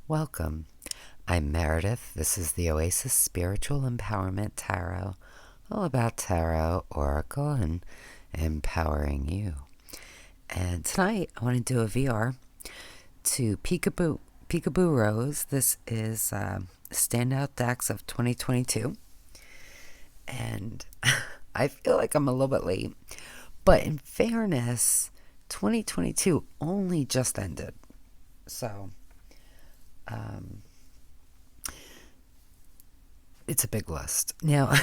Welcome. I'm Meredith. This is the Oasis Spiritual Empowerment Tarot, all about tarot, oracle, and empowering you. And tonight I want to do a VR to Peekaboo Rose. This is Standout Decks of 2022. And I feel like I'm a little bit late. But in fairness, 2022 only just ended. So it's a big list. Now,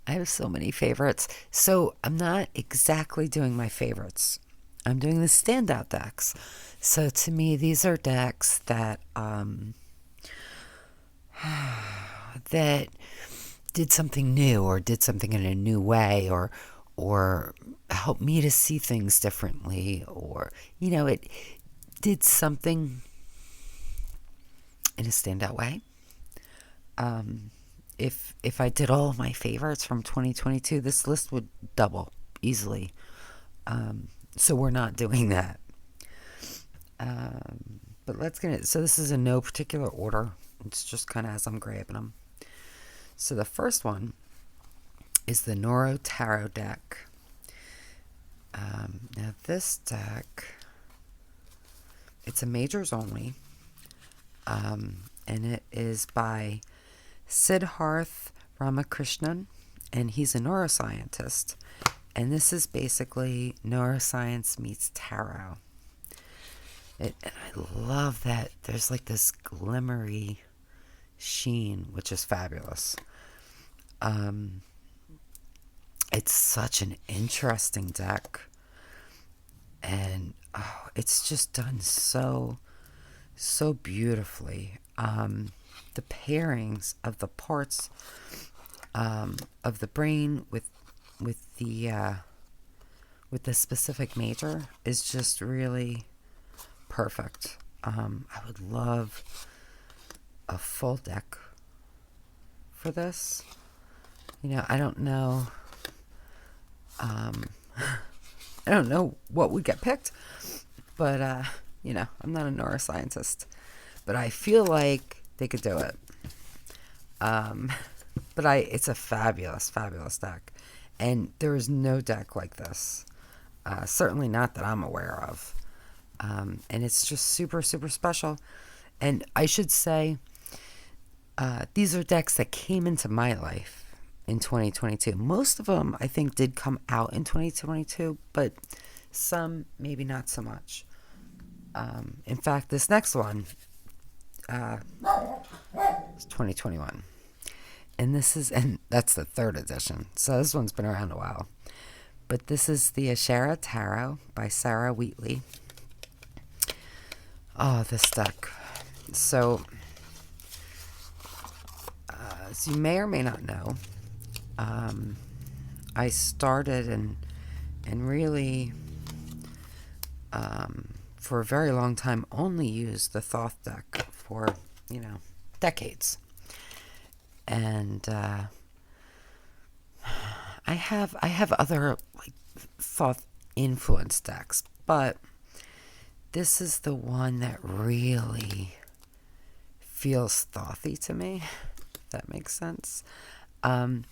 I have so many favorites. So I'm not exactly doing my favorites. I'm doing the standout decks. So to me, these are decks that that did something new, or did something in a new way, or helped me to see things differently, or it did something in a standout way. If I did all of my favorites from 2022, this list would double easily. So we're not doing that. But let's get it. So this is in no particular order. It's just kind of as I'm grabbing them. So the first one is the Noro Tarot deck. Now this deck, it's a majors only. And it is by Siddharth Ramakrishnan, and he's a neuroscientist. And this is basically neuroscience meets tarot. And I love that there's like this glimmery sheen, which is fabulous. It's such an interesting deck. And it's just done so beautifully. The pairings of the parts of the brain with the specific major is just really perfect. I would love a full deck for this. I don't know. I don't know what would get picked, but I'm not a neuroscientist, but I feel like they could do it. But it's a fabulous deck, and there is no deck like this. Certainly not that I'm aware of. And it's just super special. And I should say, these are decks that came into my life in 2022. Most of them, I think, did come out in 2022, but some maybe not so much. In fact, this next one is 2021. And that's the third edition. So this one's been around a while. But this is the Ashara Tarot by Sarah Wheatley. Oh, this deck. So, as you may or may not know, I started and really, for a very long time, only used the Thoth deck for, decades. And I have other Thoth influence decks, but this is the one that really feels Thothy to me, if that makes sense. And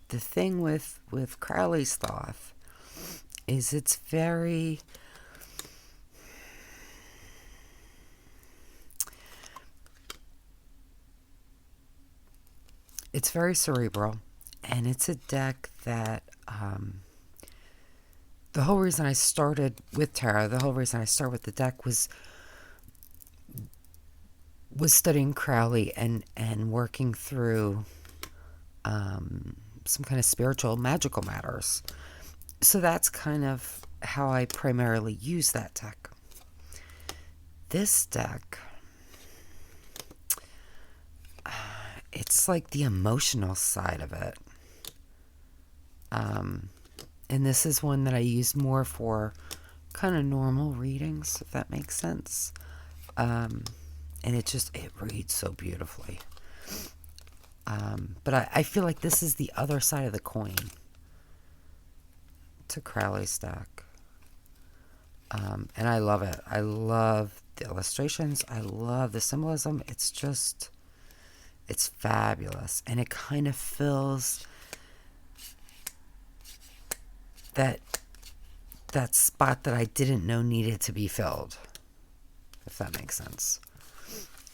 the thing with Crowley's Thoth is it's very cerebral, and it's a deck that the whole reason I started with tarot, the whole reason I started with the deck was studying Crowley and working through some kind of spiritual, magical matters. So that's kind of how I primarily use that deck. This deck, it's like the emotional side of it. And this is one that I use more for kind of normal readings, if that makes sense. And it reads so beautifully. But I feel like this is the other side of the coin to Crowley's deck. And I love it. I love the illustrations. I love the symbolism. It's fabulous. And it kind of fills that spot that I didn't know needed to be filled, if that makes sense.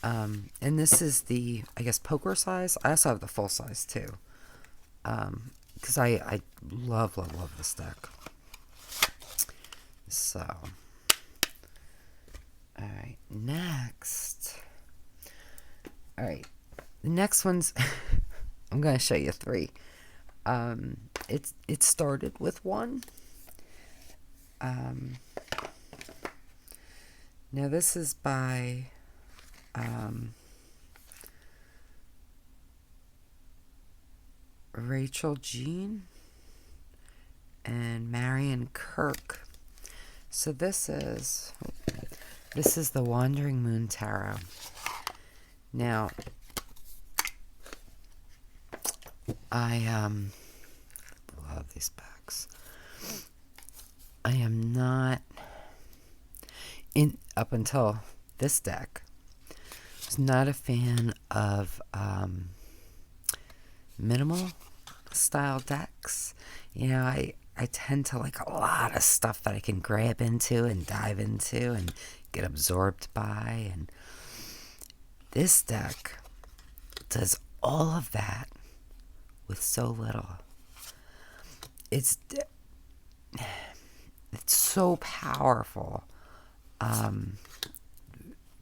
And this is the, I guess, poker size. I also have the full size too, because I love this deck. So, alright, next. Alright, the next one's, I'm going to show you 3. It started with 1. Now this is by Rachel Jean and Marion Kirk. So this is the Wandering Moon Tarot. Now I love these packs. I am not up until this deck, I was not a fan of minimal style decks. You know, I tend to like a lot of stuff that I can grab into and dive into and get absorbed by, and this deck does all of that with so little. It's so powerful.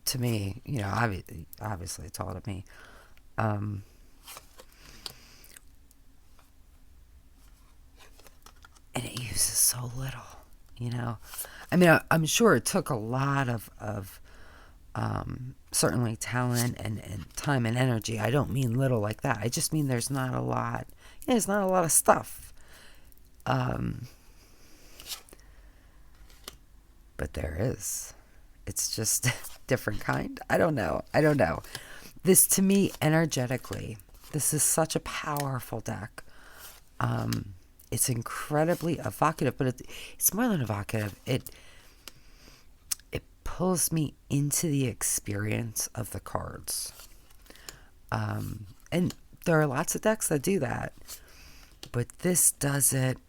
To me, you know, obviously it's all to me. And it uses so little, you know. I mean, I'm sure it took a lot of certainly talent and time and energy. I don't mean little like that. I just mean there's not a lot. Yeah, there's not a lot of stuff. But there is. It's just different kind. I don't know. This, to me, energetically, this is such a powerful deck. It's incredibly evocative, but it's more than evocative. It pulls me into the experience of the cards. And there are lots of decks that do that, but this does it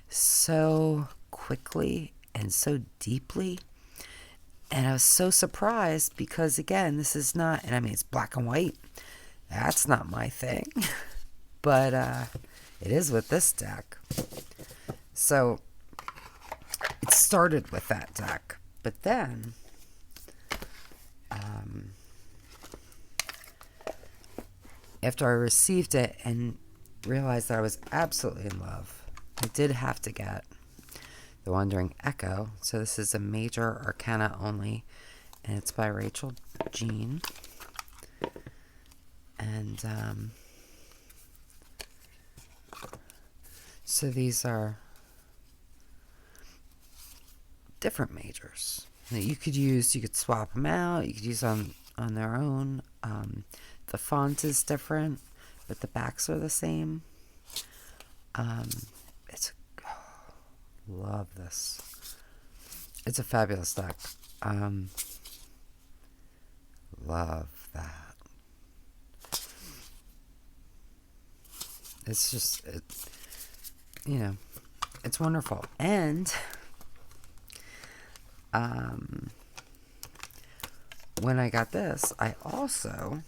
so quickly and so deeply. And I was so surprised because, again, this is not, and I mean, it's black and white. That's not my thing. But it is with this deck. So it started with that deck. But then after I received it and realized that I was absolutely in love, I did have to get the Wandering Echo. So this is a major Arcana only, and it's by Rachel Jean. And so these are different majors that you could use. You could swap them out. You could use them on their own. The font is different, but the backs are the same. Love this. It's a fabulous deck. Love that. It's just, you know, it's wonderful. And when I got this, I also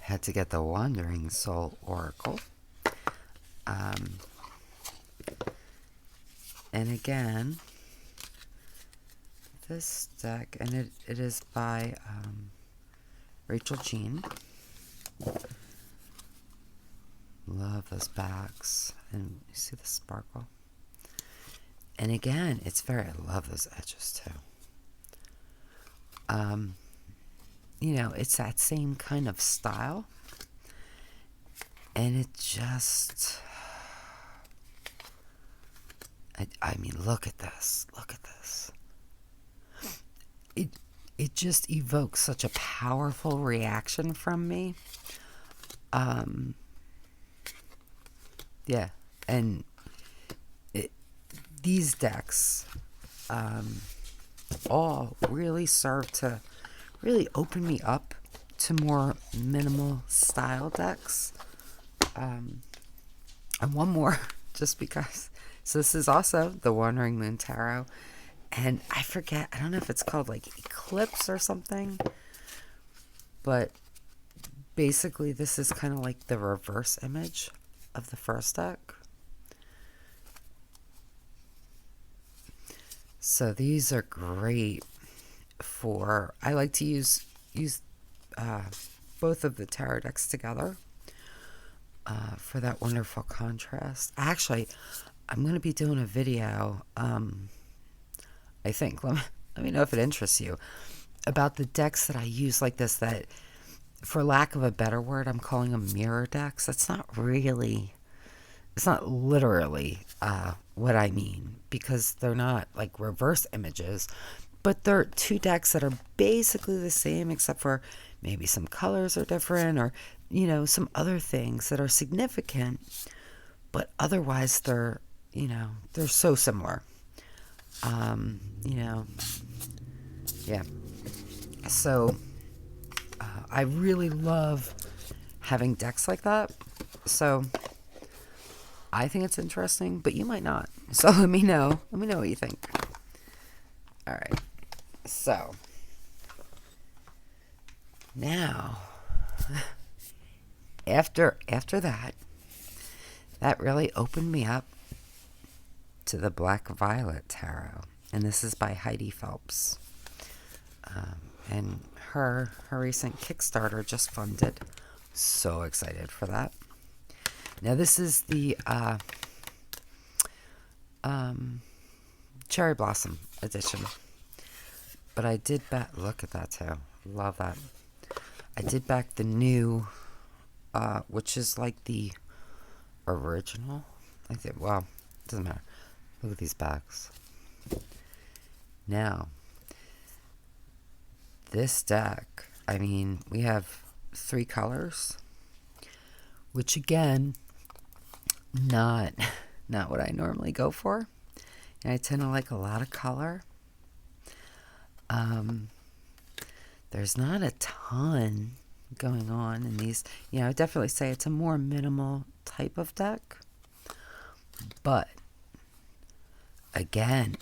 had to get the Wandering Soul Oracle. And again, this deck, and it is by Rachel Jean. Love those backs. And you see the sparkle? And again, it's I love those edges too. You know, it's that same kind of style. And it just, I mean, look at this. Look at this. It just evokes such a powerful reaction from me. Yeah. And these decks all really serve to really open me up to more minimal style decks. And one more, just because. So this is also the Wandering Moon Tarot. And I forget, I don't know if it's called like Eclipse or something. But basically this is kind of like the reverse image of the first deck. So these are great for, I like to use both of the tarot decks together for that wonderful contrast. Actually, I'm going to be doing a video, I think, let me know if it interests you, about the decks that I use like this, that, for lack of a better word, I'm calling them mirror decks. That's not really, it's not literally what I mean, because they're not like reverse images, but they're two decks that are basically the same, except for maybe some colors are different, or, you know, some other things that are significant, but otherwise they're, you know, they're so similar. You know, yeah. So I really love having decks like that. So I think it's interesting, but you might not. So let me know. Let me know what you think. All right. So now, after that really opened me up to the Black Violet Tarot, and this is by Heidi Phelps. And her recent Kickstarter just funded. So excited for that. Now this is the Cherry Blossom edition. But I did back, look at that too. Love that. I did back the new, which is like the original. I think, well, it doesn't matter. Look at these backs. Now, this deck, I mean, we have 3 colors, which again, not what I normally go for. And I tend to like a lot of color. There's not a ton going on in these. You know, I would definitely say it's a more minimal type of deck. But again,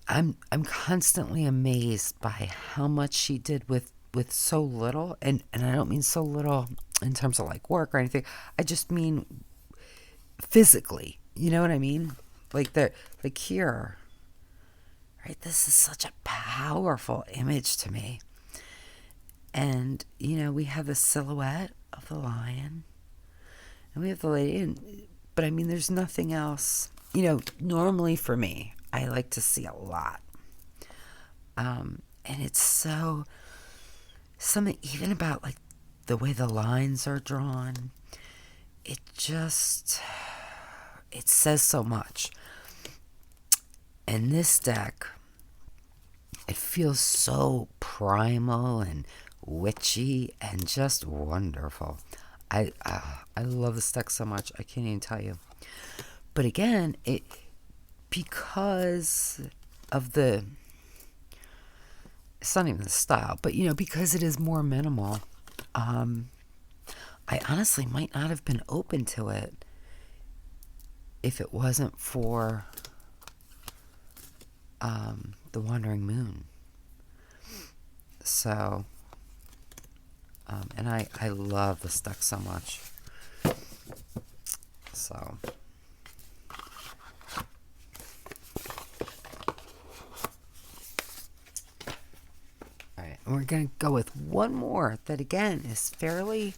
I'm constantly amazed by how much she did with so little, and I don't mean so little in terms of like work or anything. I just mean physically. You know what I mean? Like here, right? This is such a powerful image to me. And you know, we have the silhouette of the lion, and we have the lady, but I mean, there's nothing else. You know, normally for me, I like to see a lot. And it's so, something even about like the way the lines are drawn, it says so much. And this deck, it feels so primal and witchy and just wonderful. I love this deck so much, I can't even tell you. But again, because of the, it's not even the style, but you know, because it is more minimal, I honestly might not have been open to it if it wasn't for the Wandering Moon. So and I love this deck so much. So alright, and we're gonna go with one more that again is fairly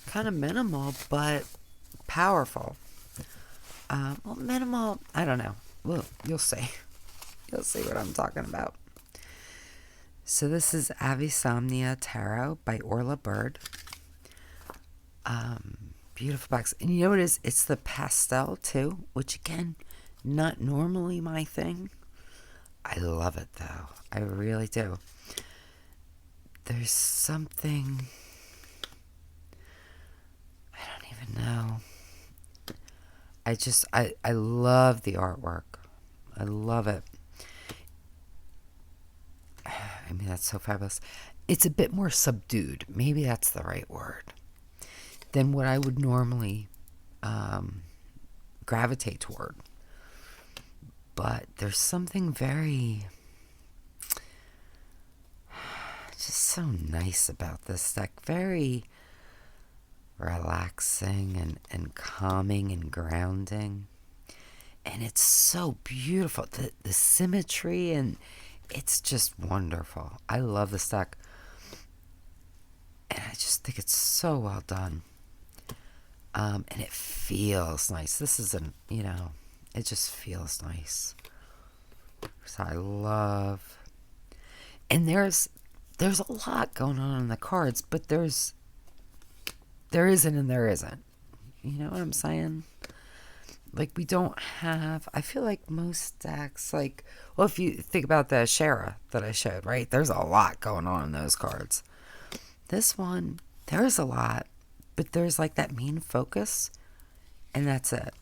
kind of minimal but powerful. Well, minimal, I don't know. Well, you'll see. You'll see what I'm talking about. So this is Avisomnia Tarot by Orla Bird. Beautiful box. And you know what it is? It's the pastel too, which again, not normally my thing. I love it though. I really do. There's something, I don't even know. I love the artwork. I love it. I mean, that's so fabulous. It's a bit more subdued. Maybe that's the right word. Than what I would normally gravitate toward. But there's something very just so nice about this deck. Very relaxing and calming and grounding. And it's so beautiful. The symmetry, and it's just wonderful. I love this deck. And I just think it's so well done. And it feels nice. This isn't, it just feels nice. So I love. And there's a lot going on in the cards, but there isn't and there isn't. You know what I'm saying? Like, we don't have, I feel like most decks, like, well, if you think about the Ashara that I showed, right? There's a lot going on in those cards. This one, there's a lot, but there's like that main focus, and that's it,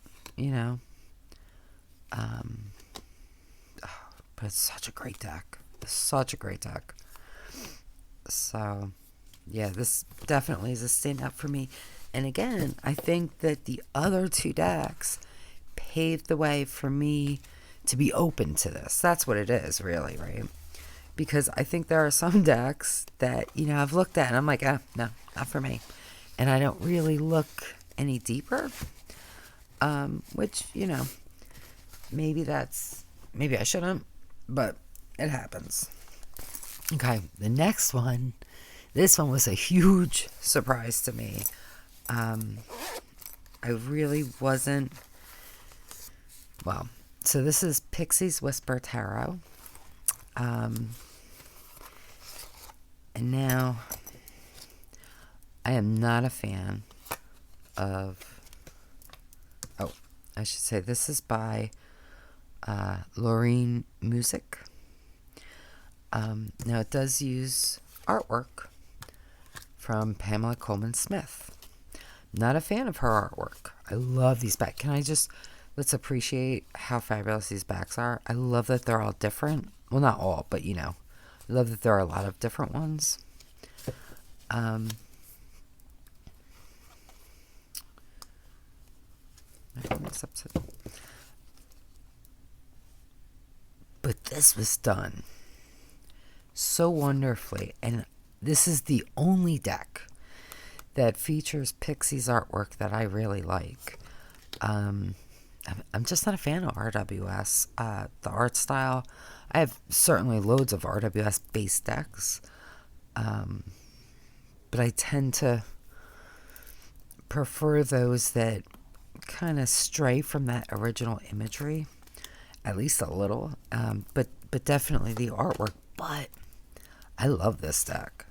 But it's such a great deck. Such a great deck. So, yeah, this definitely is a standout for me. And again, I think that the other two decks paved the way for me to be open to this. That's what it is, really, right? Because I think there are some decks that, I've looked at and I'm like, no, not for me. And I don't really look any deeper. Which, maybe I shouldn't, but it happens. Okay, the next one, this one was a huge surprise to me. I really wasn't, so this is Pixie's Whisper Tarot. And now, I am not a fan of, I should say this is by Lorraine Music. Now it does use artwork from Pamela Coleman Smith. Not a fan of her artwork. I love these backs. Let's appreciate how fabulous these backs are. I love that they're all different. Well, not all, but I love that there are a lot of different ones. But this was done so wonderfully, and this is the only deck that features Pixie's artwork that I really like. I'm just not a fan of RWS. The art style, I have certainly loads of RWS based decks, but I tend to prefer those that kind of stray from that original imagery, at least a little, but definitely the artwork. But I love this deck.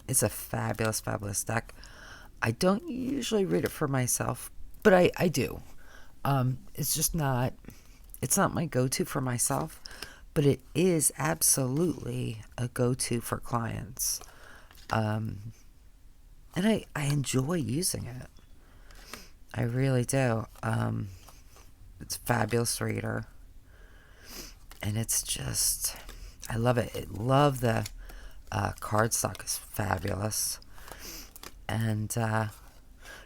It's a fabulous, fabulous deck. I don't usually read it for myself, but I do. It's just not, it's not my go-to for myself, but it is absolutely a go-to for clients. And I enjoy using it. I really do. It's a fabulous reader. And it's just, I love it. I love the cardstock is fabulous. And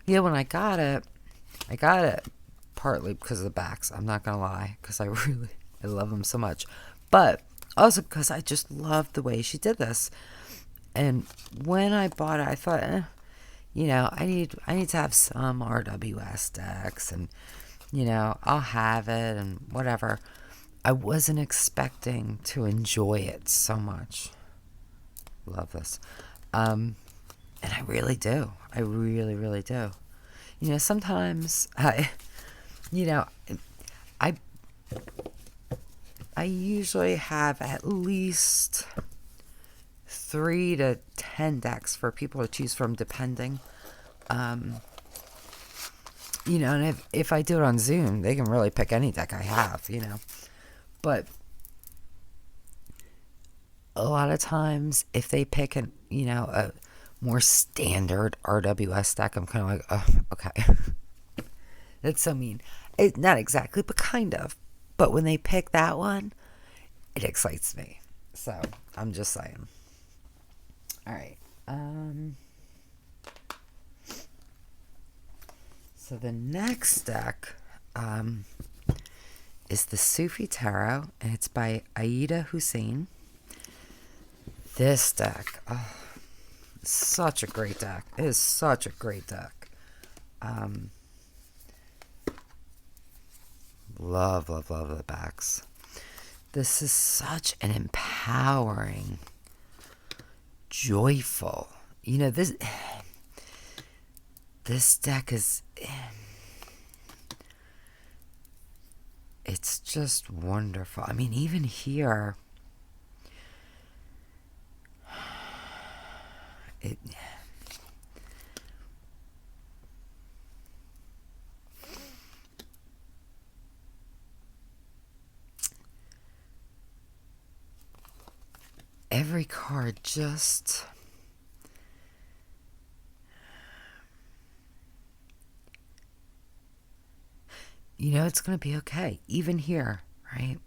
when I got it partly because of the backs. I'm not gonna lie, because I love them so much. But also because I just loved the way she did this. And when I bought it, I thought, I need to have some RWS decks, and I'll have it and whatever. I wasn't expecting to enjoy it so much. Love this. And I really do. I really, really do. Sometimes I usually have at least 3 to 10 decks for people to choose from, depending. And if I do it on Zoom, they can really pick any deck I have, But a lot of times, if they pick a more standard RWS deck, I'm kind of like, oh, okay. That's so mean. Not exactly, but kind of. But when they pick that one, it excites me. So I'm just saying. All right. So the next deck is the Sufi Tarot, and it's by Aida Hussein. This deck, such a great deck. It is such a great deck. Love the backs. This is such an empowering, joyful. This deck is. It's just wonderful. I mean, even here, every card just it's going to be okay. Even here, right?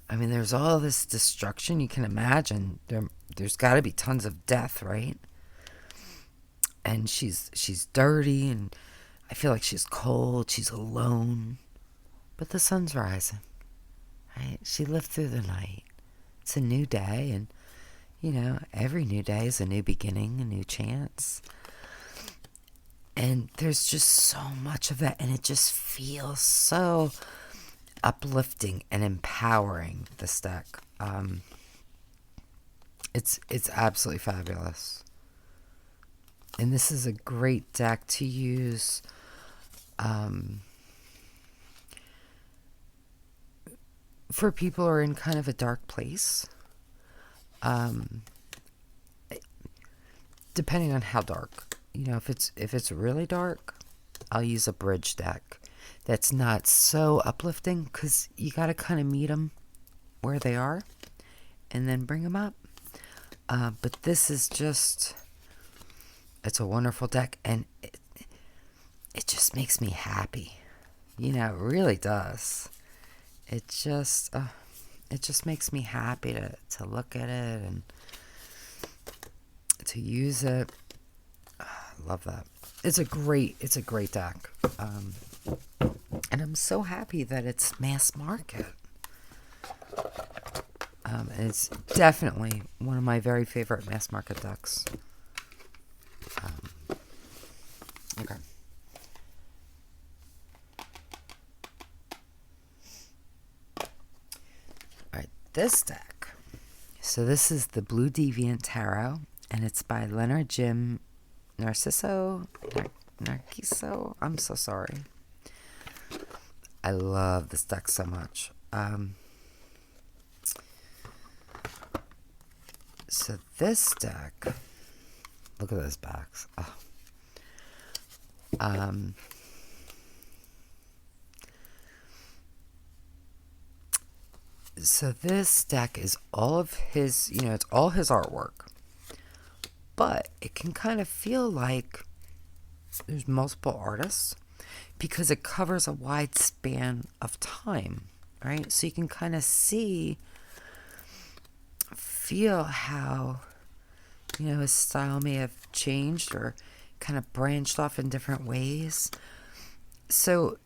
I mean, there's all this destruction. You can imagine there's got to be tons of death, right? And she's dirty, and I feel like she's cold. She's alone. But the sun's rising, right? She lived through the night. It's a new day, and every new day is a new beginning, a new chance. And there's just so much of that, and it just feels so uplifting and empowering, this deck. It's absolutely fabulous. And this is a great deck to use for people who are in kind of a dark place. Depending on how dark. If it's really dark, I'll use a bridge deck that's not so uplifting, because you got to kind of meet them where they are and then bring them up. But this is just, it's a wonderful deck, and it just makes me happy. It really does. It just makes me happy to look at it and to use it. Love that. It's a great deck. And I'm so happy that it's mass market. And it's definitely one of my very favorite mass market decks. Okay. Alright, this deck. So this is the Blue Deviant Tarot, and it's by Leonard Jim Narciso. I'm so sorry. I love this deck so much. So this deck, look at those backs. Oh. So this deck is all of his, it's all his artwork. But it can kind of feel like there's multiple artists, because it covers a wide span of time, right? So you can kind of feel how, his style may have changed or kind of branched off in different ways. So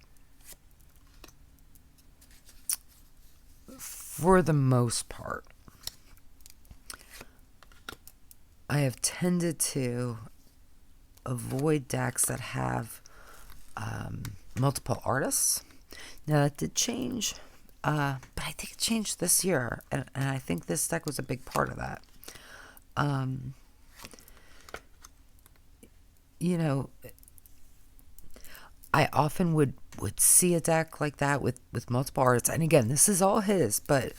for the most part, I have tended to avoid decks that have multiple artists. Now, that did change, but I think it changed this year, and I think this deck was a big part of that. I often would see a deck like that with multiple artists, and again, this is all his, but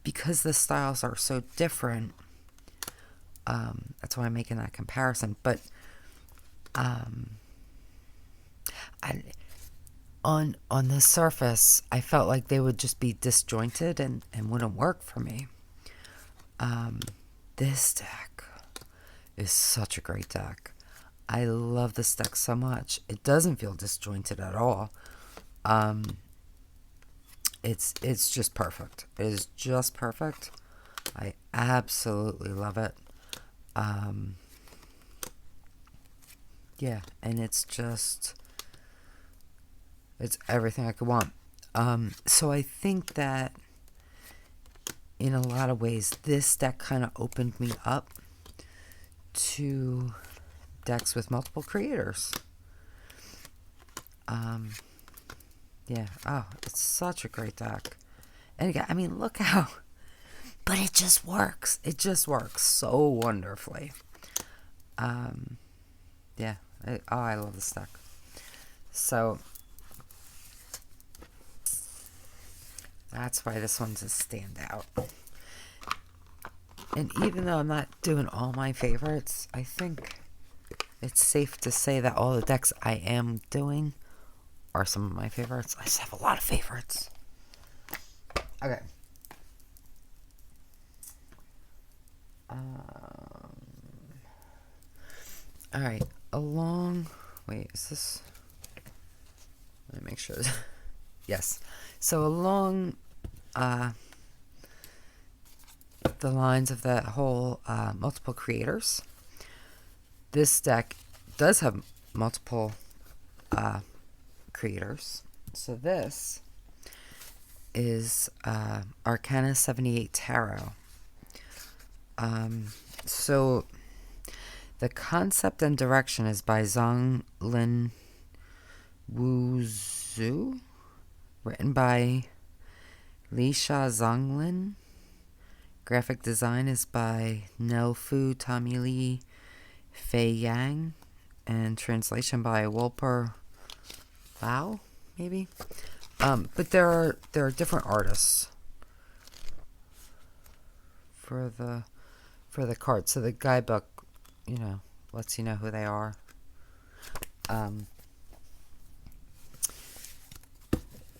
because the styles are so different, that's why I'm making that comparison. But on the surface, I felt like they would just be disjointed and wouldn't work for me. This deck is such a great deck. I love this deck so much. It doesn't feel disjointed at all. It's just perfect. It is just perfect. I absolutely love it. Yeah, and it's everything I could want. So I think that in a lot of ways, this deck kind of opened me up to decks with multiple creators. Yeah. Oh, it's such a great deck. And again, I mean, look how... But it just works. It just works so wonderfully. Yeah. I love this deck. So... that's why this one's a standout. And even though I'm not doing all my favorites, I think it's safe to say that all the decks I am doing are some of my favorites. I just have a lot of favorites. Okay. Alright. Wait, is this... let me make sure. Yes. So along the lines of that whole multiple creators, this deck does have multiple creators. So this is Arcana 78 Tarot. So the concept and direction is by Zhang Lin Wuzhu, written by Lisha Zonglin. Graphic design is by Nelfu Tommy Lee Fei Yang, and translation by Wolper Lau, maybe. But there are different artists for the cards. So the guidebook, lets you know who they are.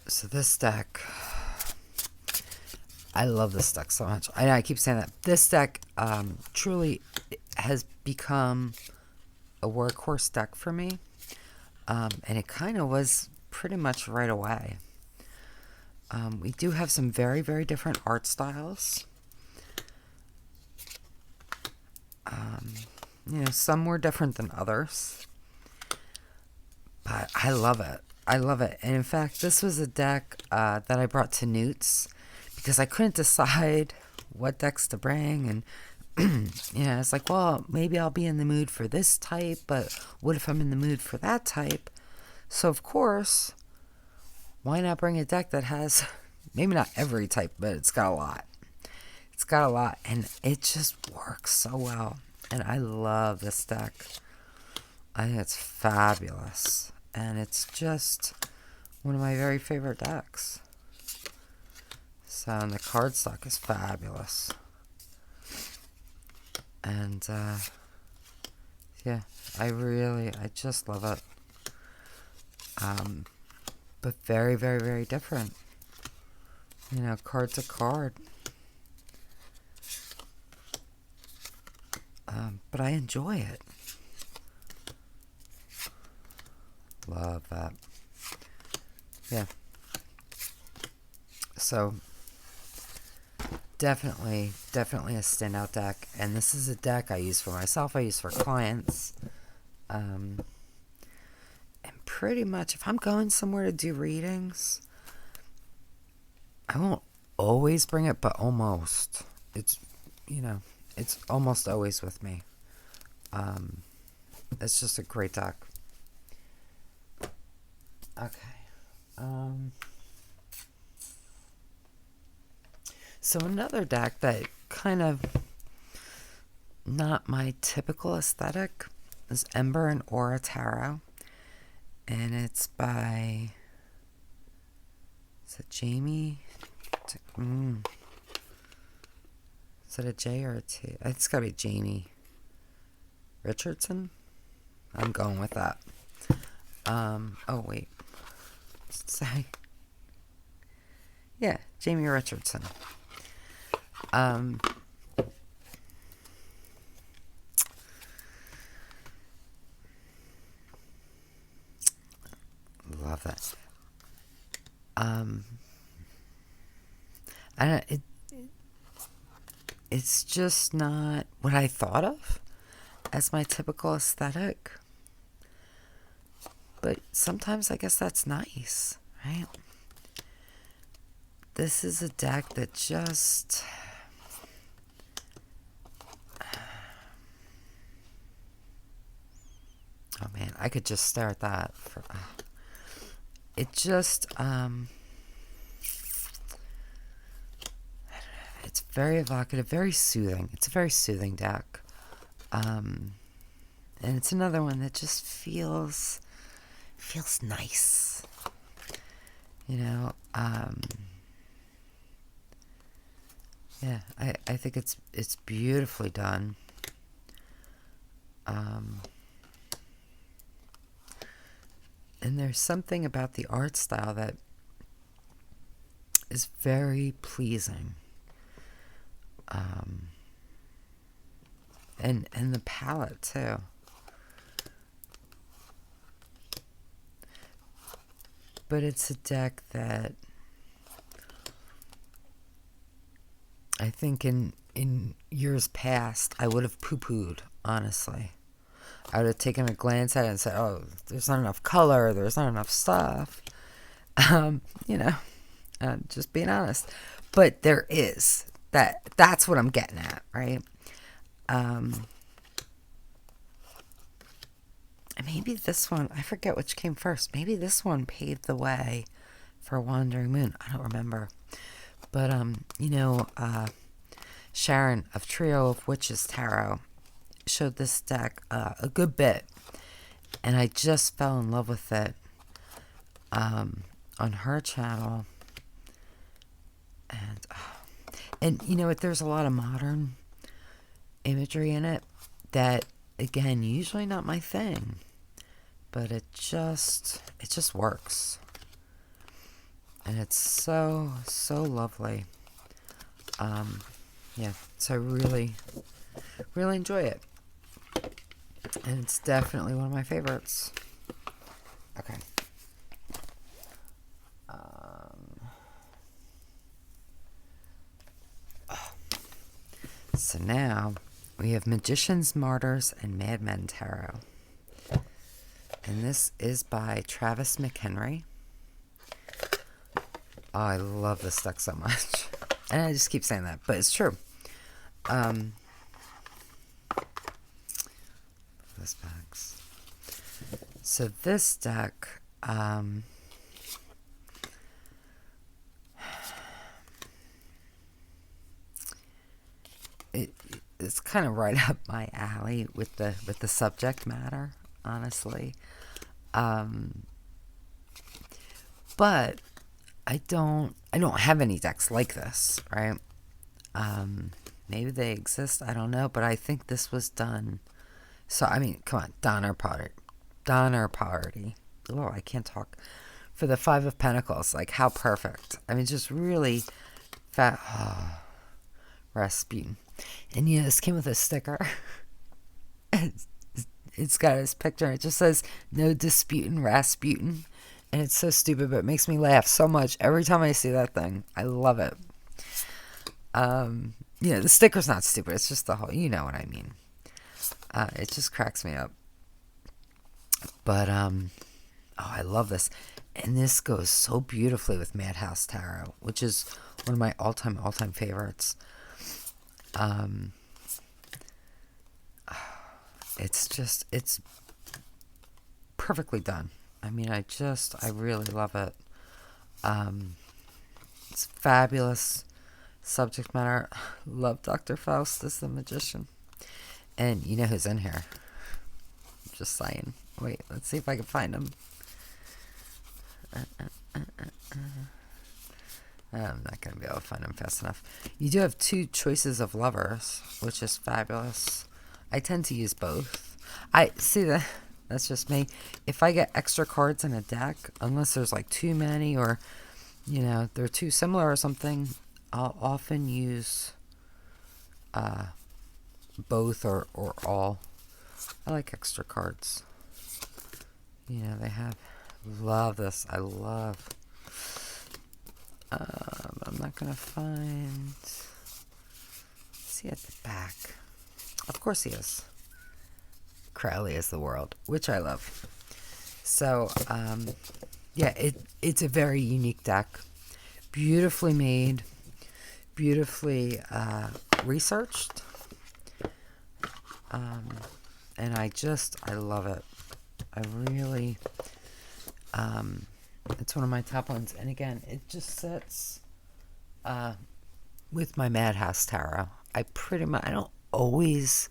So this deck, I love this deck so much. I keep saying that. This deck truly has become a workhorse deck for me. And it kind of was pretty much right away. We do have some very, very different art styles. Some more different than others. But I love it. I love it. And in fact, this was a deck that I brought to Newt's because I couldn't decide what decks to bring. And, it's like, well, maybe I'll be in the mood for this type, but what if I'm in the mood for that type? So, of course, why not bring a deck that has maybe not every type, but it's got a lot. It's got a lot, and it just works so well. And I love this deck. I think it's fabulous. And it's just one of my very favorite decks. So, and the cardstock is fabulous. And, yeah, I just love it. But very, very, very different. Card to card. But I enjoy it. Love that. Yeah. So, definitely a standout deck. And this is a deck I use for myself. I use for clients. And pretty much, if I'm going somewhere to do readings, I won't always bring it, but almost. It's almost always with me. It's just a great deck. Okay. So another deck that kind of not my typical aesthetic is Ember and Aura Tarot. And it's by... is it Jamie? Is it a J or a T? It's gotta be Jamie Richardson. I'm going with that. Oh wait. What's it say? Yeah, Jamie Richardson. Um, I don't, it's just not what I thought of as my typical aesthetic. But sometimes I guess that's nice, right? This is a deck that just... Oh man, I could just stare at that for... It just... It's very evocative, very soothing. It's a very soothing deck. And it's another one that just feels nice. You know, yeah, I think it's beautifully done. And there's something about the art style that is very pleasing. And the palette too. But it's a deck that I think in years past I would have poo-pooed, honestly. I would have taken a glance at it and said, oh, there's not enough color, there's not enough stuff. You know, just being honest. But there is. That's what I'm getting at, right? And maybe this one, I forget which came first. Maybe this one paved the way for Wandering Moon. I don't remember. But, you know, Sharon of Trio of Witches Tarot showed this deck a good bit. And I just fell in love with it on her channel. And you know what, there's a lot of modern imagery in it that, again, usually not my thing. But it just works. And it's so lovely. Yeah, so I really enjoy it. And it's definitely one of my favorites. Okay. So now we have Magicians, Martyrs, and Madmen Tarot. And this is by Travis McHenry. Oh, I love this deck so much. And I just keep saying that, but it's true. This box. So this deck, it's kind of right up my alley with the subject matter, honestly. But I don't have any decks like this, right? Maybe they exist, I don't know, but I think this was done. So I mean, come on, Donner Party. Oh, I can't talk. For the Five of Pentacles, like how perfect. I mean, just really fat. Oh, Rasputin. And yeah, this came with a sticker. It's got his picture. It just says, "No disputing Rasputin." And it's so stupid, but it makes me laugh so much every time I see that thing. I love it. You know, the sticker's not stupid. It's just the whole, you know what I mean. It just cracks me up. But, oh, I love this. And this goes so beautifully with Madhouse Tarot, which is one of my all-time favorites. It's perfectly done. I mean, I really love it. It's fabulous subject matter. Love Dr. Faustus the Magician. And you know who's in here. Just saying. Wait, let's see if I can find him. I'm not going to be able to find him fast enough. You do have two choices of lovers, which is fabulous. I tend to use both. I see that. That's just me. If I get extra cards in a deck, unless there's like too many or, you know, they're too similar or something, I'll often use both or all. I like extra cards. You know, they have... Love this. I love I'm not gonna find. Is he at the back? Of course he is. Crowley is the world, which I love. So, yeah, it's a very unique deck. Beautifully made, beautifully researched. And I love it. I really, it's one of my top ones. And again, it just sits with my Madhouse Tarot. I don't always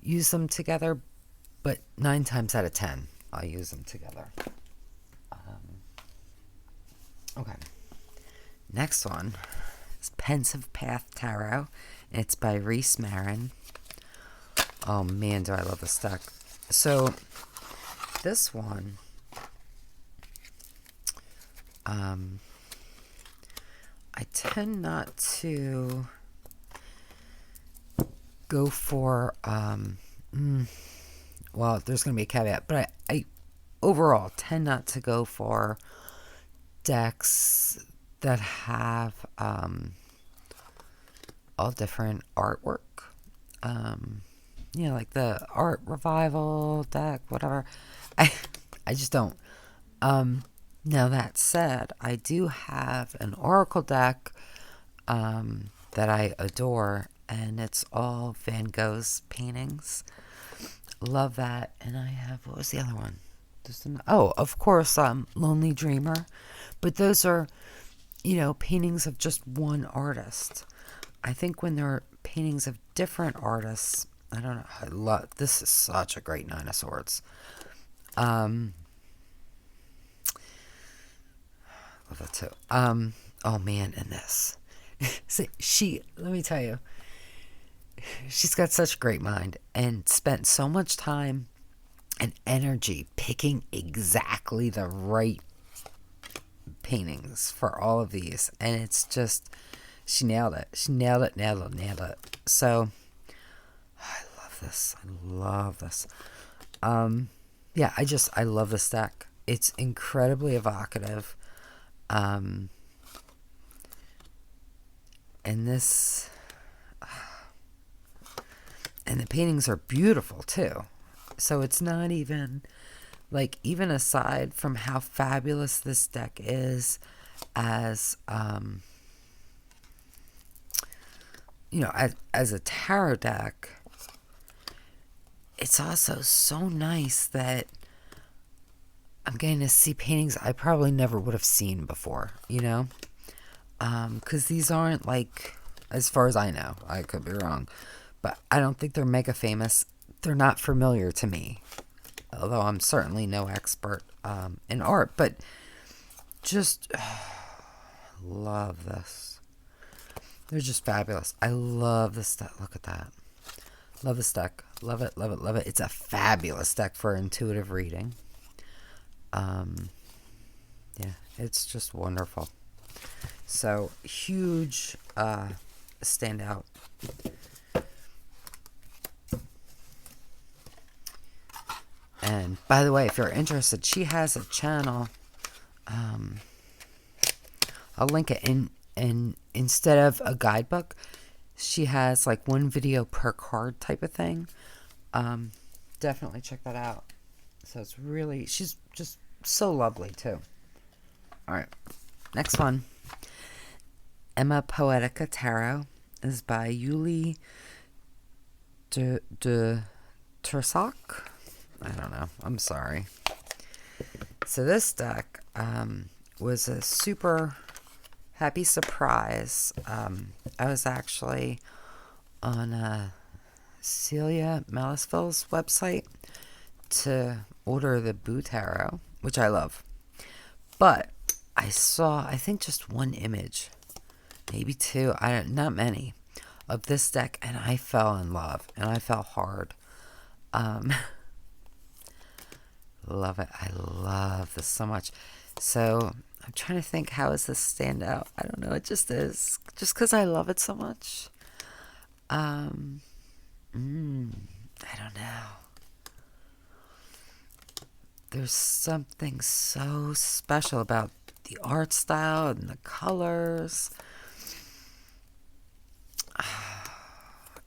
use them together, but 9 times out of 10, I'll use them together. Okay. Next one is Pensive Path Tarot. It's by Reese Marin. Oh man, do I love this deck. So, this one, I tend not to go for, well, there's going to be a caveat, but I overall tend not to go for decks that have all different artwork. Like the art revival deck, whatever. I just don't. Now that said, I do have an oracle deck that I adore, and it's all Van Gogh's paintings. Love that. And I have, what was the other one? Of course, Lonely Dreamer. But those are, paintings of just one artist. I think when they're paintings of different artists, I don't know. This is such a great Nine of Swords. Love that too. Oh man, and this. Let me tell you, she's got such a great mind and spent so much time and energy picking exactly the right paintings for all of these. And it's just, she nailed it. Nailed it. So, I love this. I love this deck. It's incredibly evocative. And this, and the paintings are beautiful too. So it's not even, even aside from how fabulous this deck is as, as a tarot deck, it's also so nice that I'm getting to see paintings I probably never would have seen before, because these aren't as far as I know, I could be wrong, but I don't think they're mega famous. They're not familiar to me, although I'm certainly no expert in art, but just love this. They're just fabulous. I love this deck. Look at that. Love this deck. Love it. It's a fabulous deck for intuitive reading. Yeah, it's just wonderful. So, huge standout. And by the way, if you're interested, she has a channel. I'll link it in. And instead of a guidebook, she has one video per card type of thing. Definitely check that out. So she's just so lovely too. All right, next one. Emma Poetica Tarot is by Yuli de Tursak. I don't know. I'm sorry. So this deck was a super happy surprise. I was actually on Celia Malisville's website to order the Boo Tarot, which I love. But I saw, I think, just one image, maybe two, not many, of this deck, and I fell in love, and I fell hard. Love it. I love this so much. So I'm trying to think, how does this stand out? I don't know. It just is. Just because I love it so much. I don't know. There's something so special about the art style and the colors.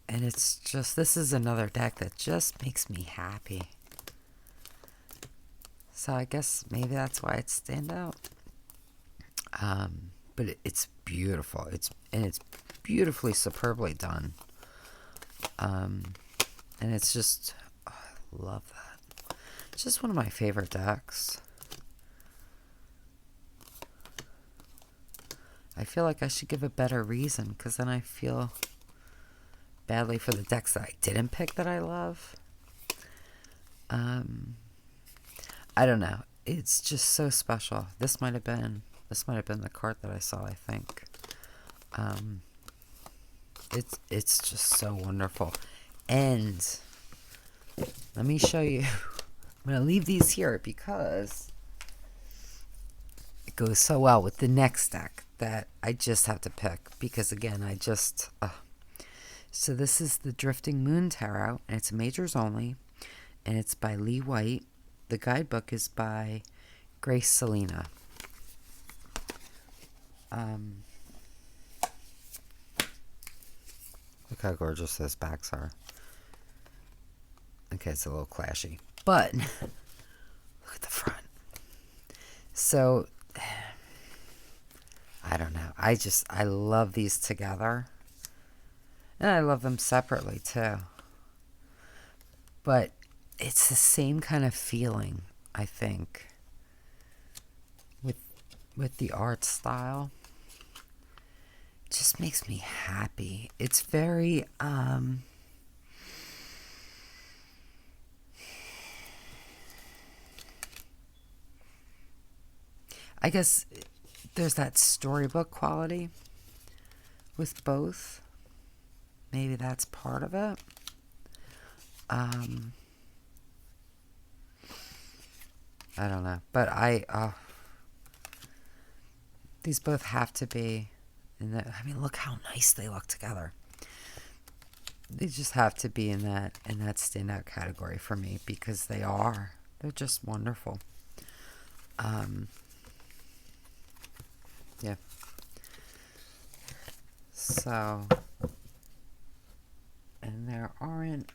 And it's just, this is another deck that just makes me happy. So I guess maybe that's why it's standout. But it's beautiful. It's beautifully, superbly done. And it's just, oh, I love that. It's just one of my favorite decks. I feel like I should give a better reason, because then I feel badly for the decks that I didn't pick that I love. I don't know. It's just so special. This might have been the card that I saw, I think. It's just so wonderful. And let me show you. I'm going to leave these here because it goes so well with the next deck that I just have to pick. Because again, so this is the Drifting Moon Tarot, and it's majors only, and it's by Lee White. The guidebook is by Grace Selena. Look how gorgeous those backs are. Okay, it's a little clashy, but look at the front. So, I don't know. I love these together. And I love them separately too. But it's the same kind of feeling, I think, with the art style. It just makes me happy. It's very I guess there's that storybook quality with both. Maybe that's part of it. I don't know. But these both have to be in that. I mean, look how nice they look together. They just have to be in that standout category for me, because they're just wonderful. Yeah. So, and there aren't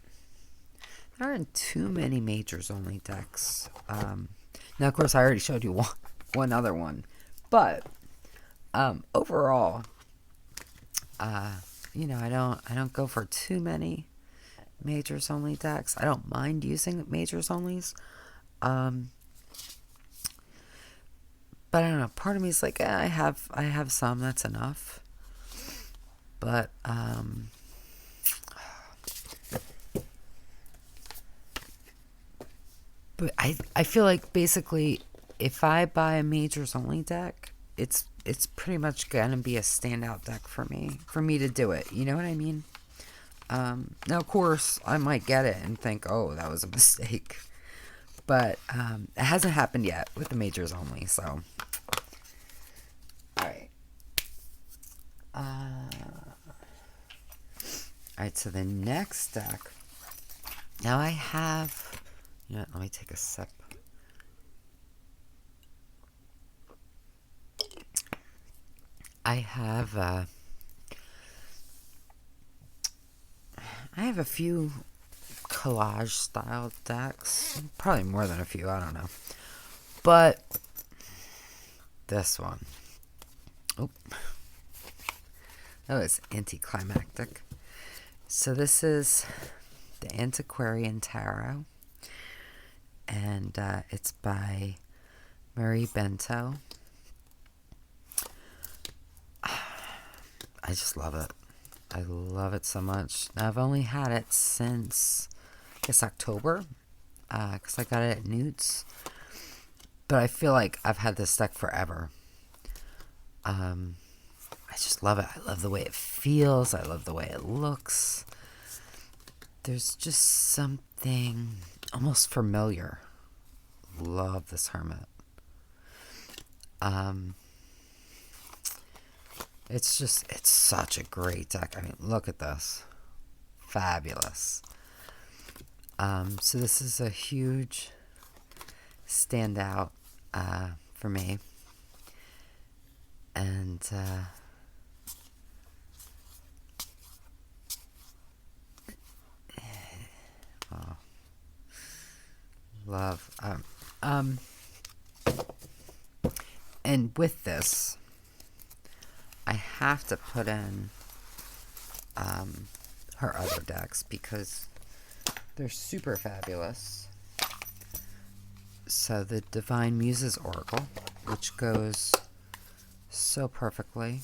too many majors only decks. Now, of course, I already showed you one other one, but overall, you know, I don't go for too many majors only decks. I don't mind using majors onlys, but I don't know. Part of me is like, I have some. That's enough. But but I feel like basically if I buy a majors only deck, it's pretty much gonna be a standout deck for me to do it. You know what I mean? Now of course I might get it and think, oh, that was a mistake, but it hasn't happened yet with the majors only. So, all right. So the next deck. Now I have. Yeah, let me take a sip. I have a few collage style decks. Probably more than a few, I don't know. But this one. Oh. That was anticlimactic. So this is the Antiquarian Tarot. And it's by Marie Bento. I just love it. I love it so much. Now, I've only had it since, I guess, October. Because I got it at Newt's. But I feel like I've had this deck forever. I just love it. I love the way it feels. I love the way it looks. There's just something almost familiar. Love this hermit. It's such a great deck. I mean, look at this. Fabulous. So this is a huge standout for me. And oh, love. And with this, I have to put in her other decks because they're super fabulous. So the Divine Muses Oracle, which goes so perfectly,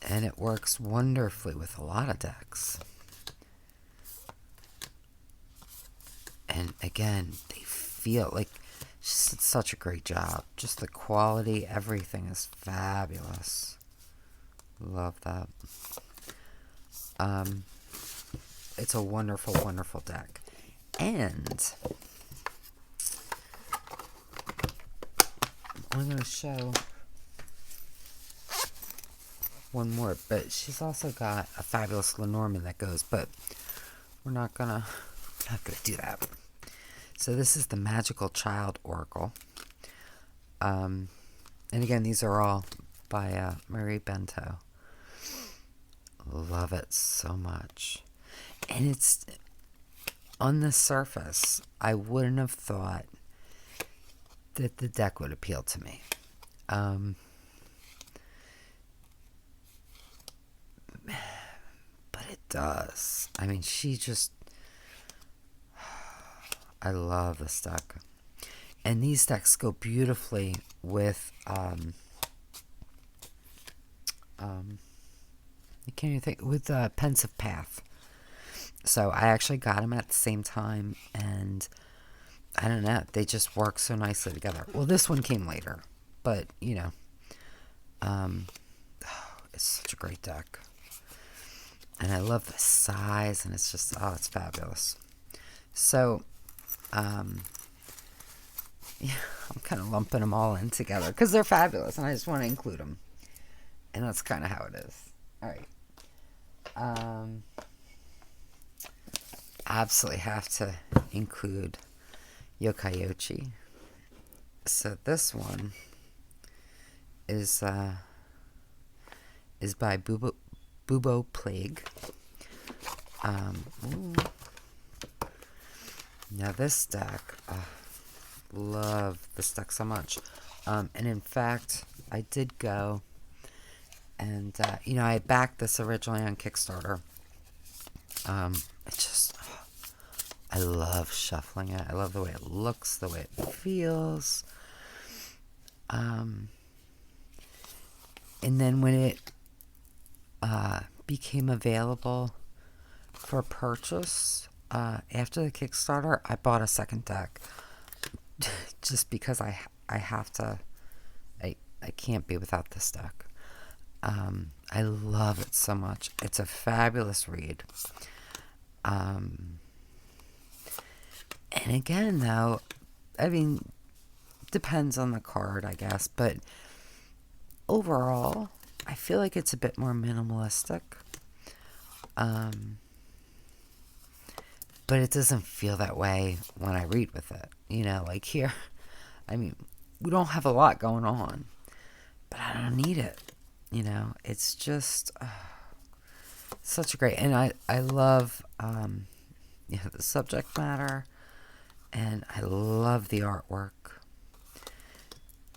and it works wonderfully with a lot of decks. And again, they feel like she did such a great job. Just the quality, everything is fabulous. Love that. It's a wonderful, wonderful deck. And I'm going to show one more, but she's also got a fabulous Lenormand that goes, but we're not gonna do that. So this is the Magical Child Oracle. And again, these are all by Marie Bento. Love it so much. And it's, on the surface, I wouldn't have thought that the deck would appeal to me. But it does. I mean, she just... I love this deck. And these decks go beautifully with... I can't even think... With Pensive Path. So I actually got them at the same time, and I don't know, they just work so nicely together. Well, this one came later, but, you know, it's such a great deck. And I love the size, and it's just, oh, it's fabulous. So, yeah, I'm kind of lumping them all in together, because they're fabulous, and I just want to include them. And that's kind of how it is. All right. Absolutely have to include Yokaiuchi. So this one is by Bubo Plague. Now this deck, love this deck so much. And in fact, I did go and you know, I backed this originally on Kickstarter. It just, I love shuffling it. I love the way it looks, the way it feels. And then when it became available for purchase after the Kickstarter, I bought a second deck just because I have to. I can't be without this deck. I love it so much. It's a fabulous read. And again, though, I mean, depends on the card, I guess, but overall, I feel like it's a bit more minimalistic. But it doesn't feel that way when I read with it. You know, like here, I mean, we don't have a lot going on, but I don't need it. You know, it's just such a great, and I love, you know, the subject matter, and I love the artwork,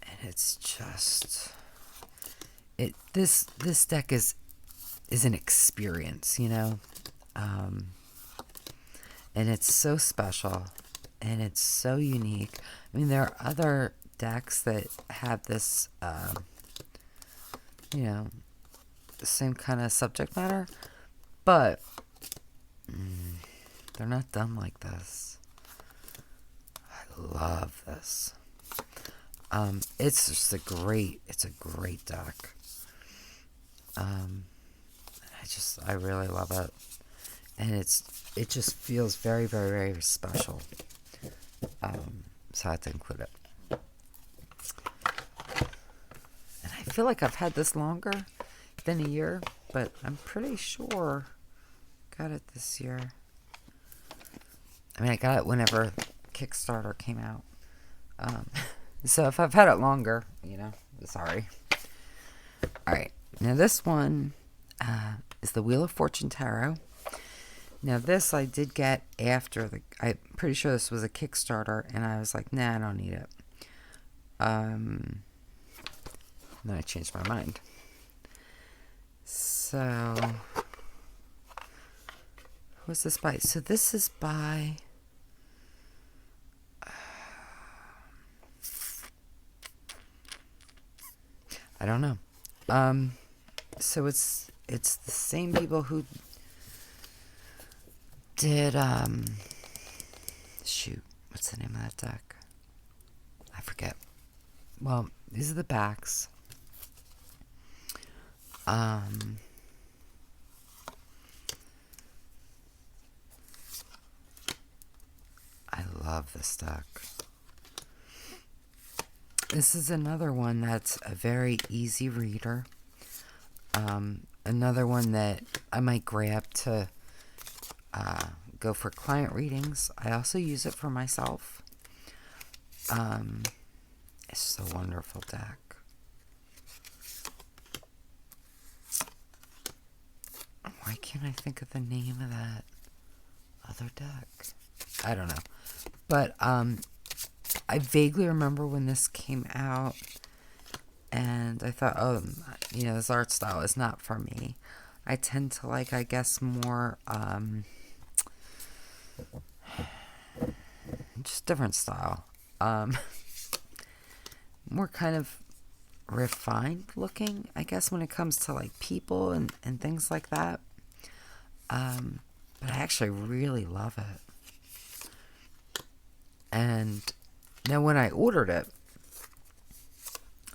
and it's just, this deck is an experience, you know, and it's so special, and it's so unique. I mean, there are other decks that have this, you know, the same kind of subject matter, but they're not done like this. I love this. It's just it's a great deck. I really love it. And it just feels very, very, very special. So I had to include it. And I feel like I've had this longer than a year, but I'm pretty sure I got it this year. I mean, I got it whenever Kickstarter came out. So if I've had it longer, sorry. All right. Now this one is the Wheel of Fortune Tarot. Now this I did get after I'm pretty sure this was a Kickstarter, and I was like, nah, I don't need it. Then I changed my mind. So, who's this by? So this is by I don't know. So it's the same people who did shoot, what's the name of that deck? I forget. Well, these are the backs. I love this deck. This is another one that's a very easy reader. Another one that I might grab to go for client readings. I also use it for myself. It's just a wonderful deck. Why can't I think of the name of that other deck? I don't know. But I vaguely remember when this came out, and I thought, oh, this art style is not for me. I tend to like, I guess, more, just different style. More kind of refined looking, I guess, when it comes to like people and things like that. But I actually really love it. And now when I ordered it,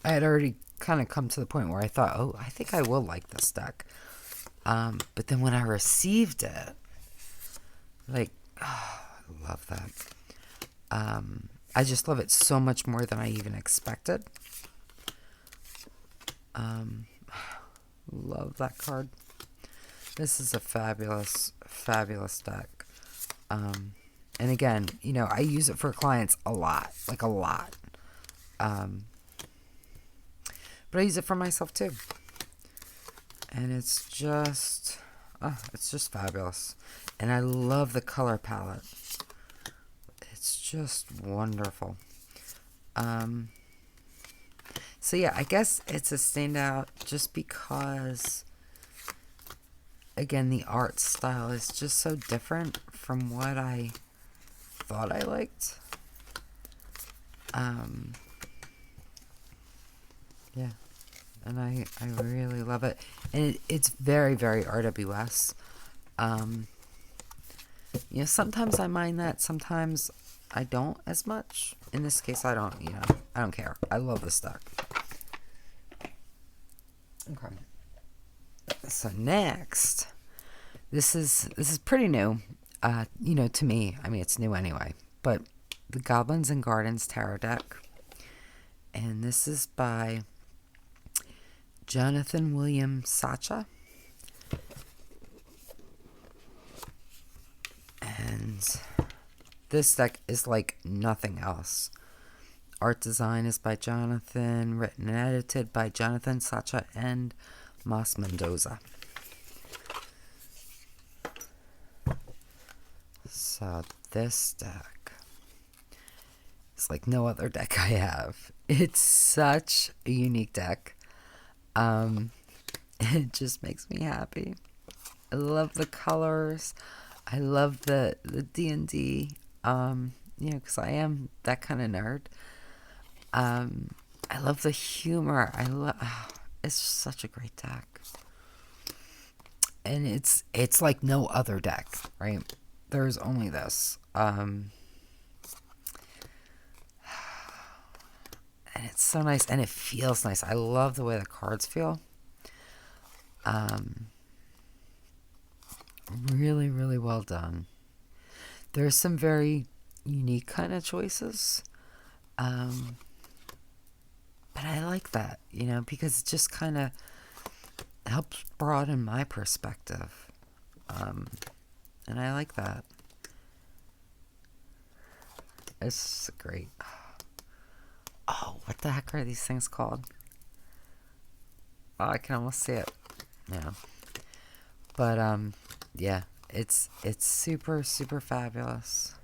I had already kind of come to the point where I thought, oh, I think I will like this deck. But then when I received it, like, oh, I love that. I just love it so much more than I even expected. Love that card. This is a fabulous, fabulous deck. And again, I use it for clients a lot, like a lot. But I use it for myself too. And it's just fabulous. And I love the color palette. It's just wonderful. So yeah, I guess it's a standout just because, again, the art style is just so different from what I thought I liked. Yeah, and I really love it, and it's very, very RWS. Sometimes I mind that, sometimes I don't as much. In this case, I don't care. I love this deck. Okay. So next, this is pretty new, to me. I mean, it's new anyway. But the Goblins and Gardens Tarot deck, and this is by Jonathan William Sacha, and this deck is like nothing else. Art design is by Jonathan, written and edited by Jonathan Sacha and Mas Mendoza. So this deck is like no other deck I have. It's such a unique deck. It just makes me happy. I love the colors. I love the D&D. Because I am that kind of nerd. I love the humor. It's such a great deck. And it's like no other deck, right? There's only this. And it's so nice, and it feels nice. I love the way the cards feel. Really, really well done. There's some very unique kind of choices. But I like that, because it just kind of helps broaden my perspective. And I like that. It's great. Oh, what the heck are these things called? Oh, I can almost see it. Yeah. But yeah, it's super fabulous.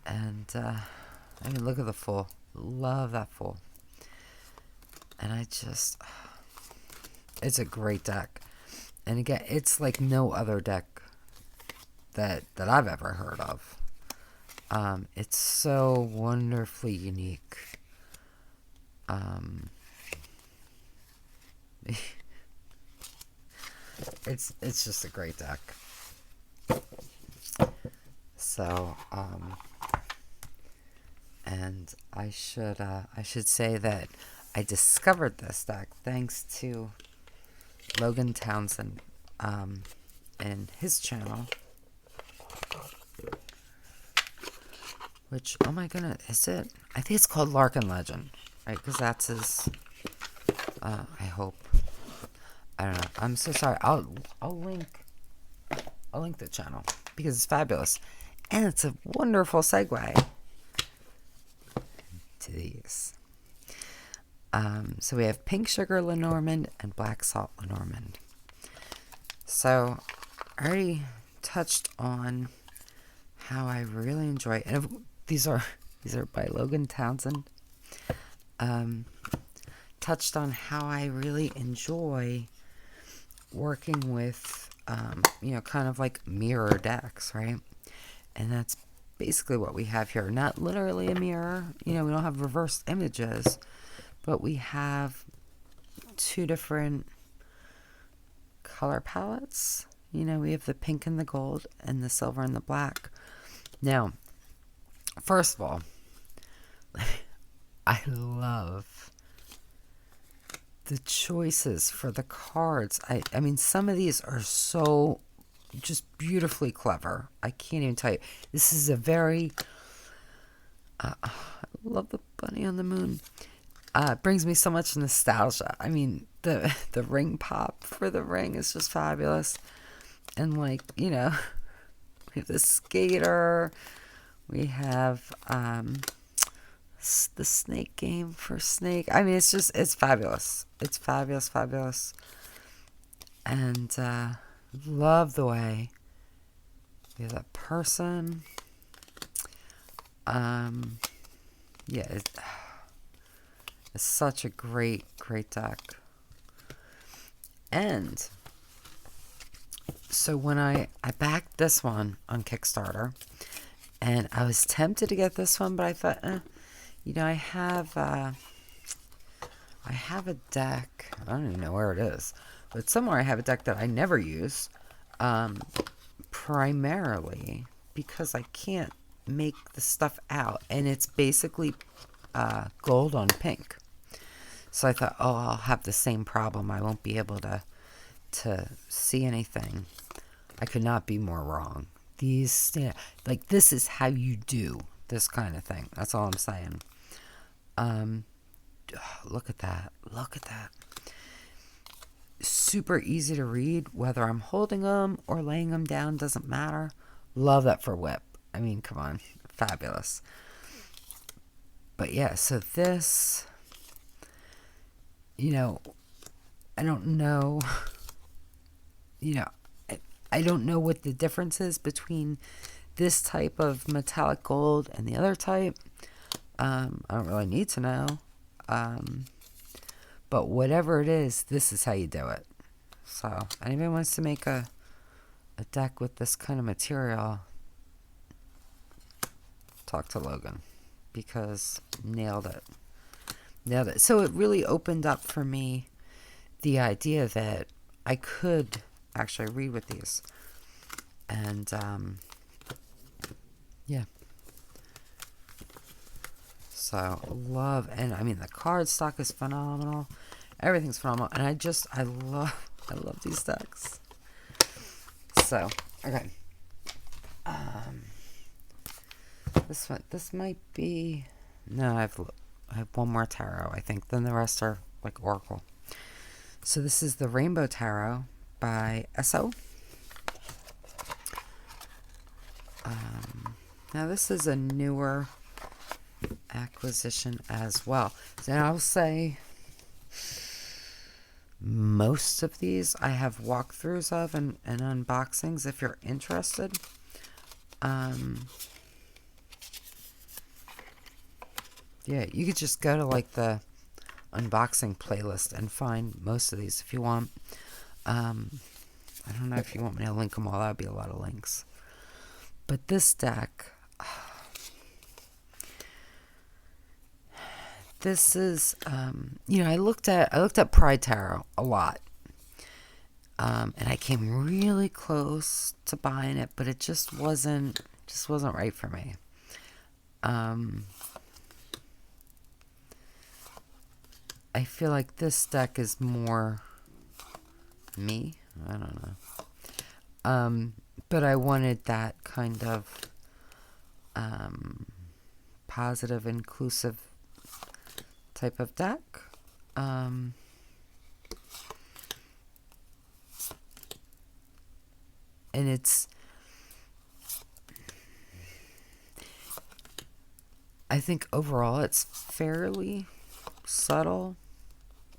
And I mean, look at the full. Love that full. And it's a great deck. And again, it's like no other deck that I've ever heard of. It's so wonderfully unique. It's just a great deck. So, and I should say that I discovered this deck thanks to Logan Townsend, and his channel. Which, oh my goodness, is it? I think it's called Larkin Legend, right? Because that's his. I hope. I don't know. I'm so sorry. I'll link the channel because it's fabulous, and it's a wonderful segue to these. So we have Pink Sugar Lenormand and Black Salt Lenormand. So I already touched on how I really enjoy, and these are by Logan Townsend. Touched on how I really enjoy working with, kind of like mirror decks, right? And that's basically what we have here. Not literally a mirror, we don't have reversed images, but we have two different color palettes. We have the pink and the gold and the silver and the black. Now, first of all, I love the choices for the cards. I mean, some of these are so just beautifully clever. I can't even tell you. This is a very... I love the bunny on the moon. It brings me so much nostalgia. I mean, the ring pop for the ring is just fabulous. And we have the skater. We have the snake game for snake. I mean, it's fabulous. It's fabulous. And love the way we have that person. Yeah, it's such a great deck. And so when I backed this one on Kickstarter, and I was tempted to get this one, but I thought, I have a deck. I don't even know where it is, but somewhere I have a deck that I never use, primarily because I can't make the stuff out, and it's basically gold on pink. So I thought, I'll have the same problem. I won't be able to see anything. I could not be more wrong. These, this is how you do this kind of thing. That's all I'm saying. Look at that. Super easy to read, whether I'm holding them or laying them down, doesn't matter. Love that for whip. I mean, come on. Fabulous. But yeah, so this, I don't know, I don't know what the difference is between this type of metallic gold and the other type. I don't really need to know. But whatever it is, this is how you do it. So, anybody wants to make a deck with this kind of material, talk to Logan, because nailed it. So it really opened up for me the idea that I could actually read with these. And, yeah. So, love, and I mean, the card stock is phenomenal. Everything's phenomenal. And I love these decks. So, okay. This might be, no, I have one more tarot, I think. Then the rest are like Oracle. So this is the Rainbow Tarot by Eso. Now this is a newer acquisition as well. So I'll say most of these I have walkthroughs of and unboxings if you're interested. Yeah, you could just go to like the unboxing playlist and find most of these if you want. I don't know if you want me to link them all. That would be a lot of links. But this deck, this is, I looked at Pride Tarot a lot, and I came really close to buying it, but it just wasn't right for me. I feel like this deck is more me. I don't know. But I wanted that kind of positive, inclusive type of deck. And I think overall it's fairly subtle.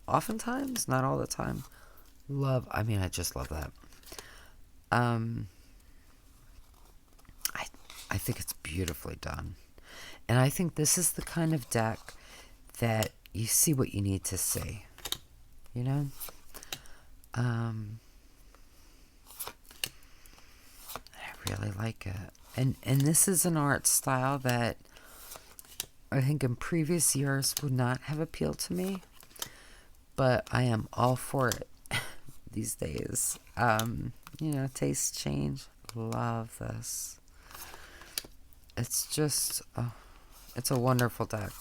Oftentimes, not all the time. I just love that. I think it's beautifully done. And I think this is the kind of deck that you see what you need to see. You know? I really like it. And this is an art style that I think in previous years would not have appealed to me. But I am all for it these days. Tastes change. Love this. It's just, it's a wonderful deck.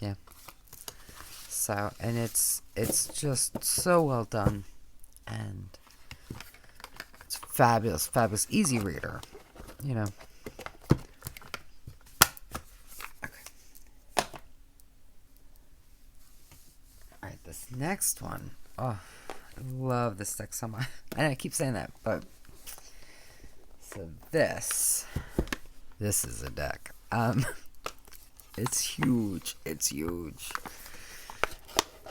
Yeah. So, and it's just so well done. And it's fabulous, easy reader. This next one, I love this deck so much. I keep saying that, but so this is a deck. It's huge.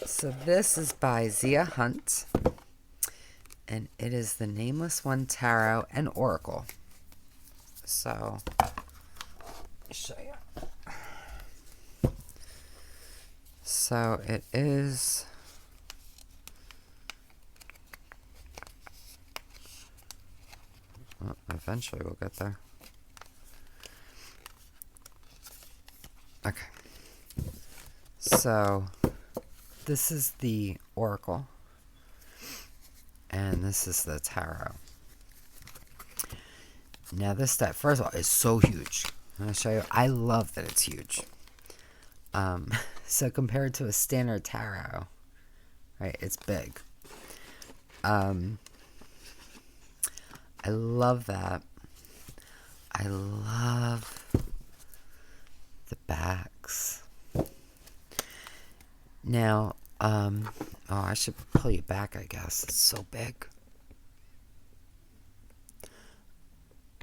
So this is by Zia Hunt, and it is the Nameless One Tarot and Oracle. So, let me show you. So it is. Well, eventually we'll get there. Okay. So this is the Oracle, and this is the Tarot. Now this deck, first of all, is so huge. I'm going to show you. I love that it's huge. So compared to a standard tarot, right, it's big. I love that. I love the backs. Now, I should pull you back, I guess. It's so big.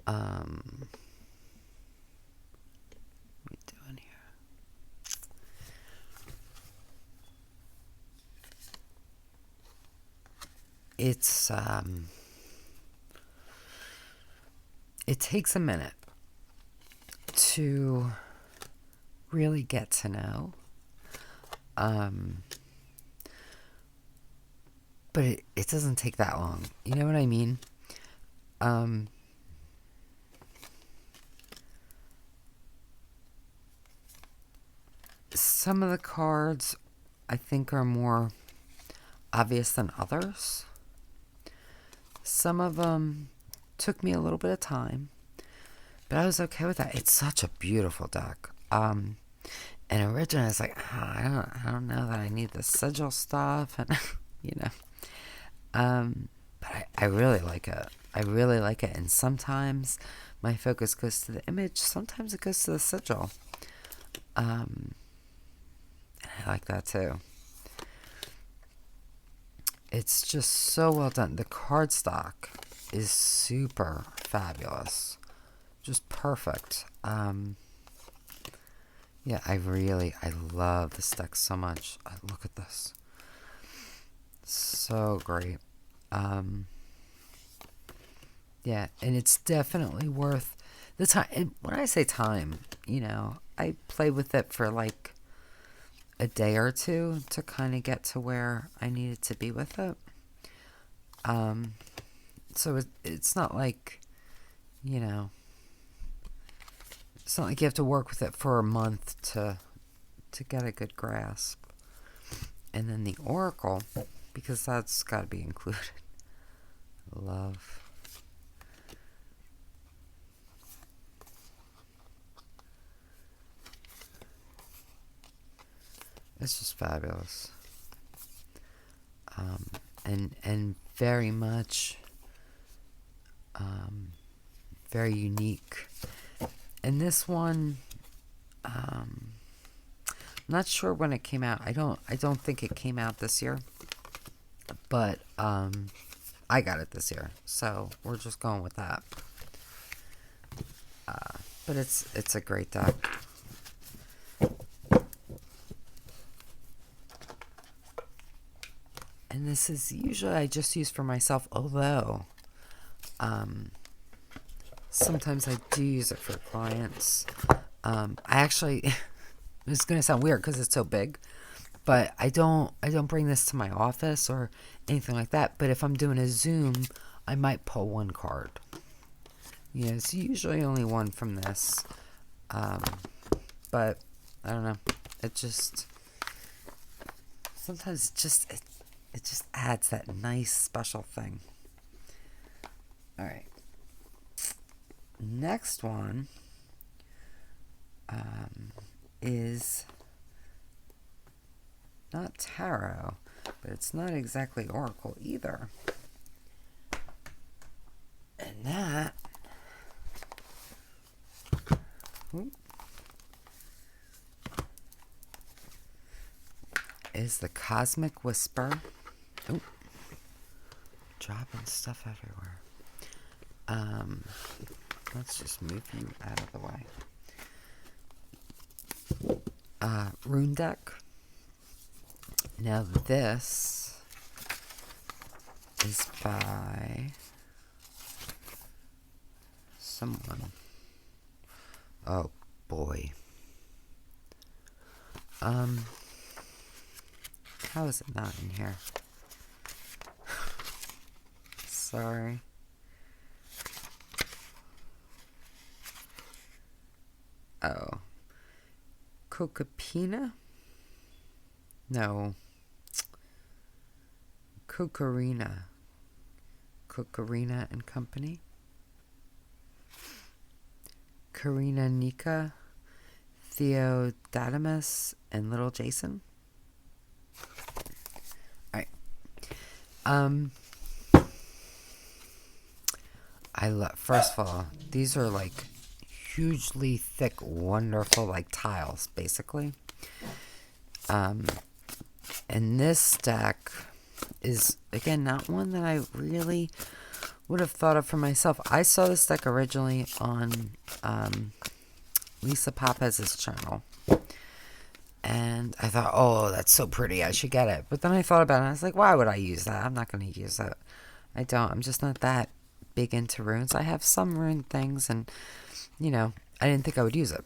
What are we doing here? It's it takes a minute to really get to know, but it doesn't take that long. You know what I mean? Some of the cards I think are more obvious than others. Some of them took me a little bit of time, but I was okay with that. It's such a beautiful deck. And originally I was like, I don't know that I need the sigil stuff, and but I really like it. And sometimes my focus goes to the image, sometimes it goes to the sigil. And I like that too. It's just so well done. The cardstock is super fabulous. just perfect. Yeah, I love this deck so much. Look at this. So great. Yeah, and it's definitely worth the time. And when I say time, I play with it for like a day or two to kind of get to where I needed to be with it. So it's not like, it's not like you have to work with it for a month to get a good grasp. And then the Oracle, because that's got to be included. Love. It's just fabulous. And very much very unique. And this one, I'm not sure when it came out. I don't think it came out this year. But I got it this year, so we're just going with that. But it's a great deck. And this is usually I just use for myself, although sometimes I do use it for clients. I actually, it's going to sound weird because it's so big, but I don't bring this to my office or anything like that. But if I'm doing a Zoom, I might pull one card. It's usually only one from this. But I don't know. It just sometimes it just adds that nice special thing. All right. Next one is not tarot, but it's not exactly oracle either. And that is the Cosmic Whisper. Ooh, dropping stuff everywhere. Let's just move you out of the way. Rune deck. Now this is by someone. Oh boy. How is it not in here? Sorry. Oh. Cocapina? No. Cocarina. Cocarina and Company. Karina Nika. Theodadamus and Little Jason. Alright. I love, first of all, these are like hugely thick, wonderful, like tiles, basically. And this deck is, again, not one that I really would have thought of for myself. I saw this deck originally on Lisa Papez's channel. And I thought, oh, that's so pretty, I should get it. But then I thought about it, and I was like, why would I use that? I'm not going to use it. I don't. I'm just not that big into runes. I have some rune things, and, I didn't think I would use it.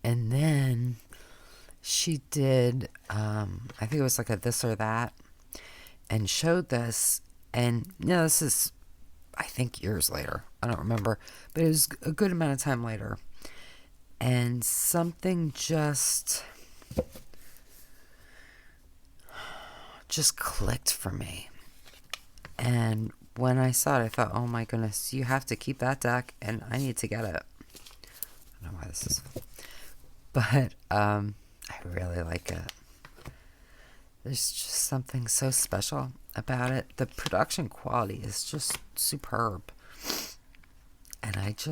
And then she did, I think it was like a this or that, and showed this. And, this is, I think, years later. I don't remember. But it was a good amount of time later. And something just clicked for me. And when I saw it, I thought, oh my goodness, you have to keep that deck, and I need to get it. I don't know why this is... But I really like it. There's just something so special about it. The production quality is just superb. And it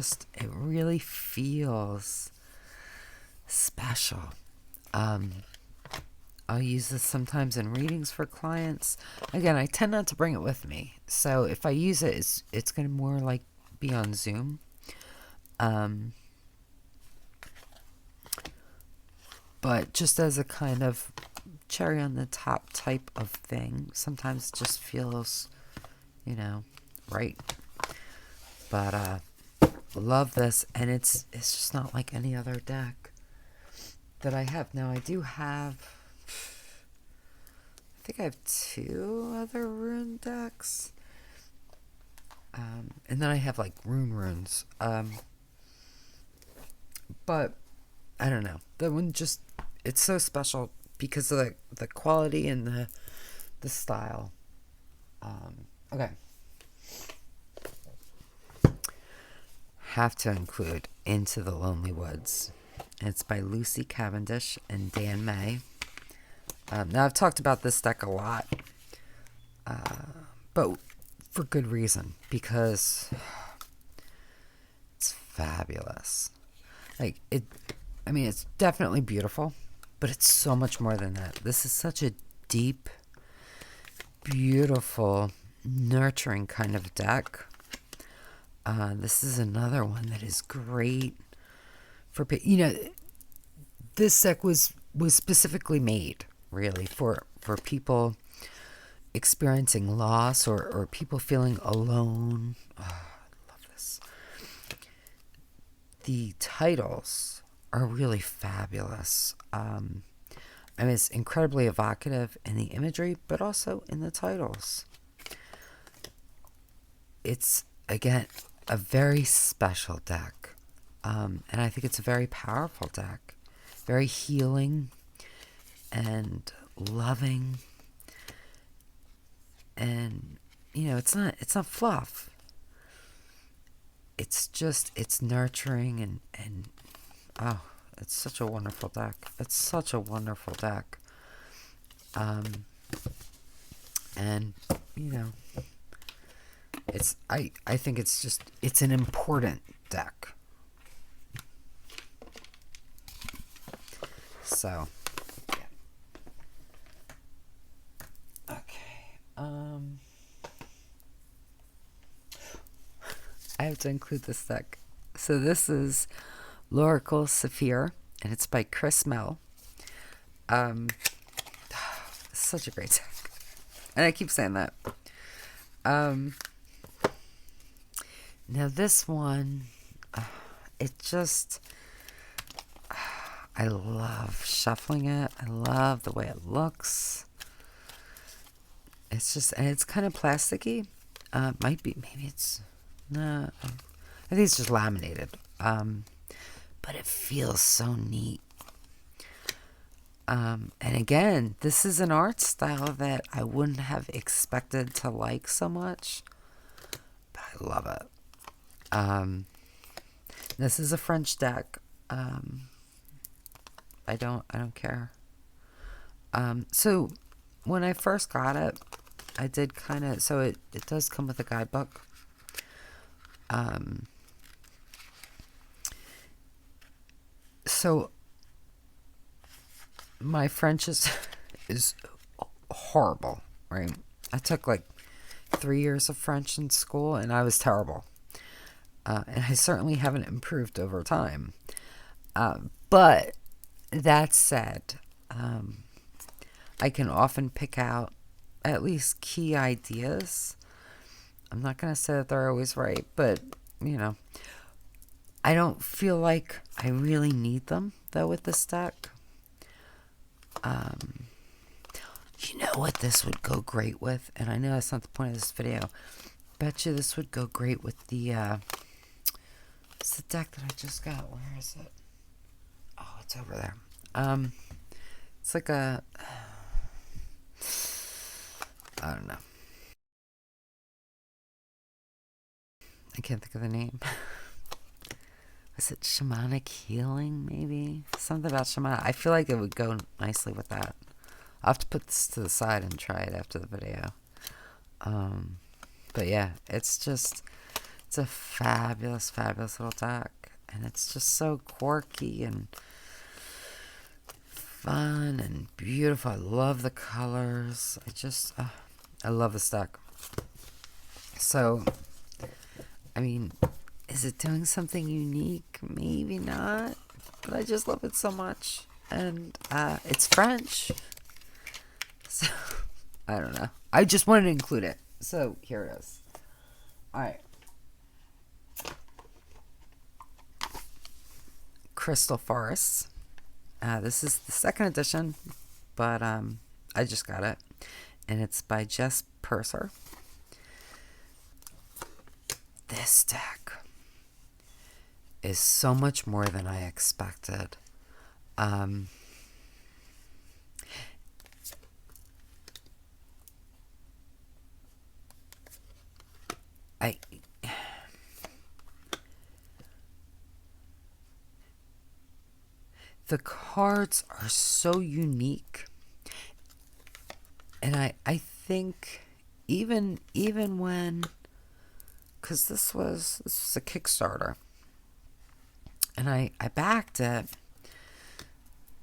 really feels special. I'll use this sometimes in readings for clients. Again, I tend not to bring it with me. So if I use it, it's going to more like be on Zoom. But just as a kind of cherry on the top type of thing, sometimes it just feels, right. But love this, and it's just not like any other deck that I have. Now I do have, I think I have 2 other rune decks. And then I have like runes. But I don't know. That one just, it's so special because of the quality and the style. Okay. Have to include Into the Lonely Woods. It's by Lucy Cavendish and Dan May. Now I've talked about this deck a lot. But for good reason, because it's fabulous. It's definitely beautiful, but it's so much more than that. This is such a deep, beautiful, nurturing kind of deck. This is another one that is great for, this deck was specifically made, really, for people experiencing loss or people feeling alone. Oh, I love this. The titles are really fabulous. It's incredibly evocative in the imagery, but also in the titles. It's, again, a very special deck. And I think it's a very powerful deck. Very healing and loving. And, it's not fluff. It's just, it's nurturing and oh, it's such a wonderful deck. It's such a wonderful deck. And, it's, I think it's just, it's an important deck. So, yeah. Okay. I have to include this deck. So this is Lorical Saphir, and it's by Chris Mell. Such a great deck. And I keep saying that. Now this one, it just, I love shuffling it. I love the way it looks. It's just, and it's kind of plasticky. Might be, maybe it's, no, I think it's just laminated. But it feels so neat. And again, this is an art style that I wouldn't have expected to like so much, but I love it. This is a French deck. I don't care. So when I first got it, I did kind of, so it does come with a guidebook. So my French is horrible, right? I took like 3 years of French in school and I was terrible. And I certainly haven't improved over time. But that said, I can often pick out at least key ideas. I'm not going to say that they're always right, but, I don't feel like I really need them, though, with this deck. You know what this would go great with? And I know that's not the point of this video. Bet you this would go great with the, it's the deck that I just got. Where is it? Oh, it's over there. It's like a, I don't know. I can't think of the name. Is it shamanic healing, maybe? Something about shamanic. I feel like it would go nicely with that. I'll have to put this to the side and try it after the video. But yeah, it's a fabulous, fabulous little deck. And it's just so quirky and fun and beautiful. I love the colors. I love this deck. So, Is it doing something unique? Maybe not, but I just love it so much. And it's French, so I don't know. I just wanted to include it, so here it is. All right. Crystal Forests. This is the second edition, but I just got it, and it's by Jess Purser. This deck is so much more than I expected. The cards are so unique, and I think even when, because this was a Kickstarter, and I backed it,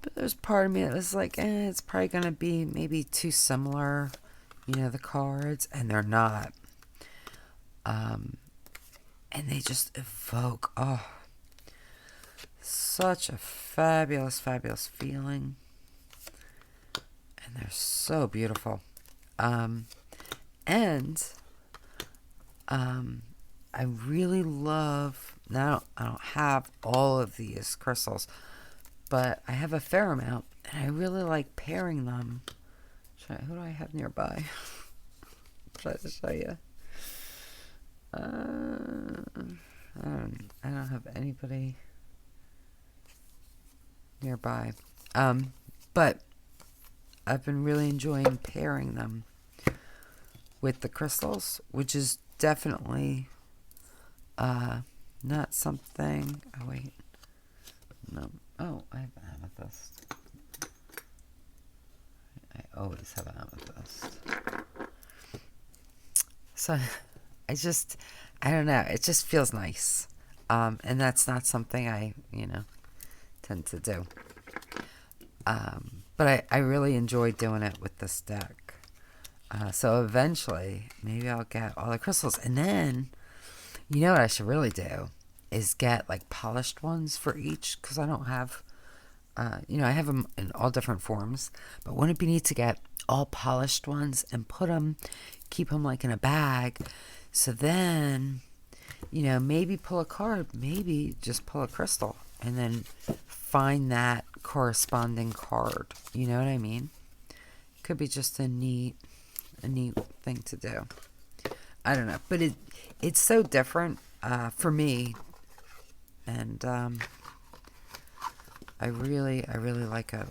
but there's part of me that was like, it's probably gonna be maybe too similar, the cards, and they're not. And they just evoke such a fabulous feeling, and they're so beautiful. And I really love, now I don't have all of these crystals, but I have a fair amount, and I really like pairing them. Who do I have nearby? Try to show you. I don't have anybody nearby. But I've been really enjoying pairing them with the crystals, which is definitely not something. Oh wait, no. Oh, I have amethyst. I always have amethyst. So I don't know. It just feels nice, and that's not something I tend to do. But I really enjoy doing it with this deck. So eventually, maybe I'll get all the crystals. And then, what I should really do is get like polished ones for each, because I don't have, I have them in all different forms. But wouldn't it be neat to get all polished ones and keep them like in a bag? So then, maybe pull a card, maybe just pull a crystal, and then find that corresponding card. You know what I mean? Could be just a neat thing to do. I don't know, but it's so different for me, and I really like it.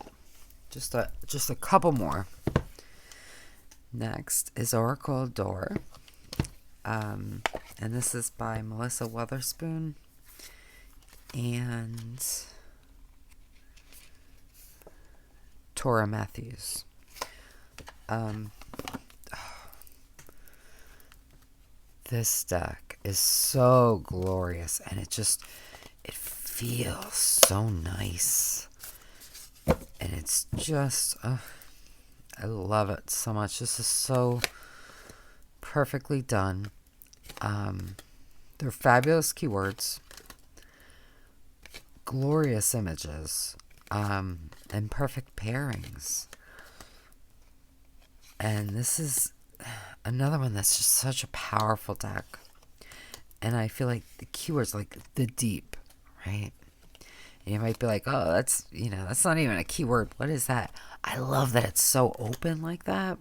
Just a couple more. Next is Oracle Door, and this is by Melissa Weatherspoon and Tora Matthews. This deck is so glorious, and it feels so nice, and it's just I love it so much. This is so perfectly done. They're fabulous keywords, glorious images, and perfect pairings. And this is another one that's just such a powerful deck. And I feel like the keywords, like the deep, right? And you might be like, oh, that's not even a keyword. What is that? I love that it's so open like that.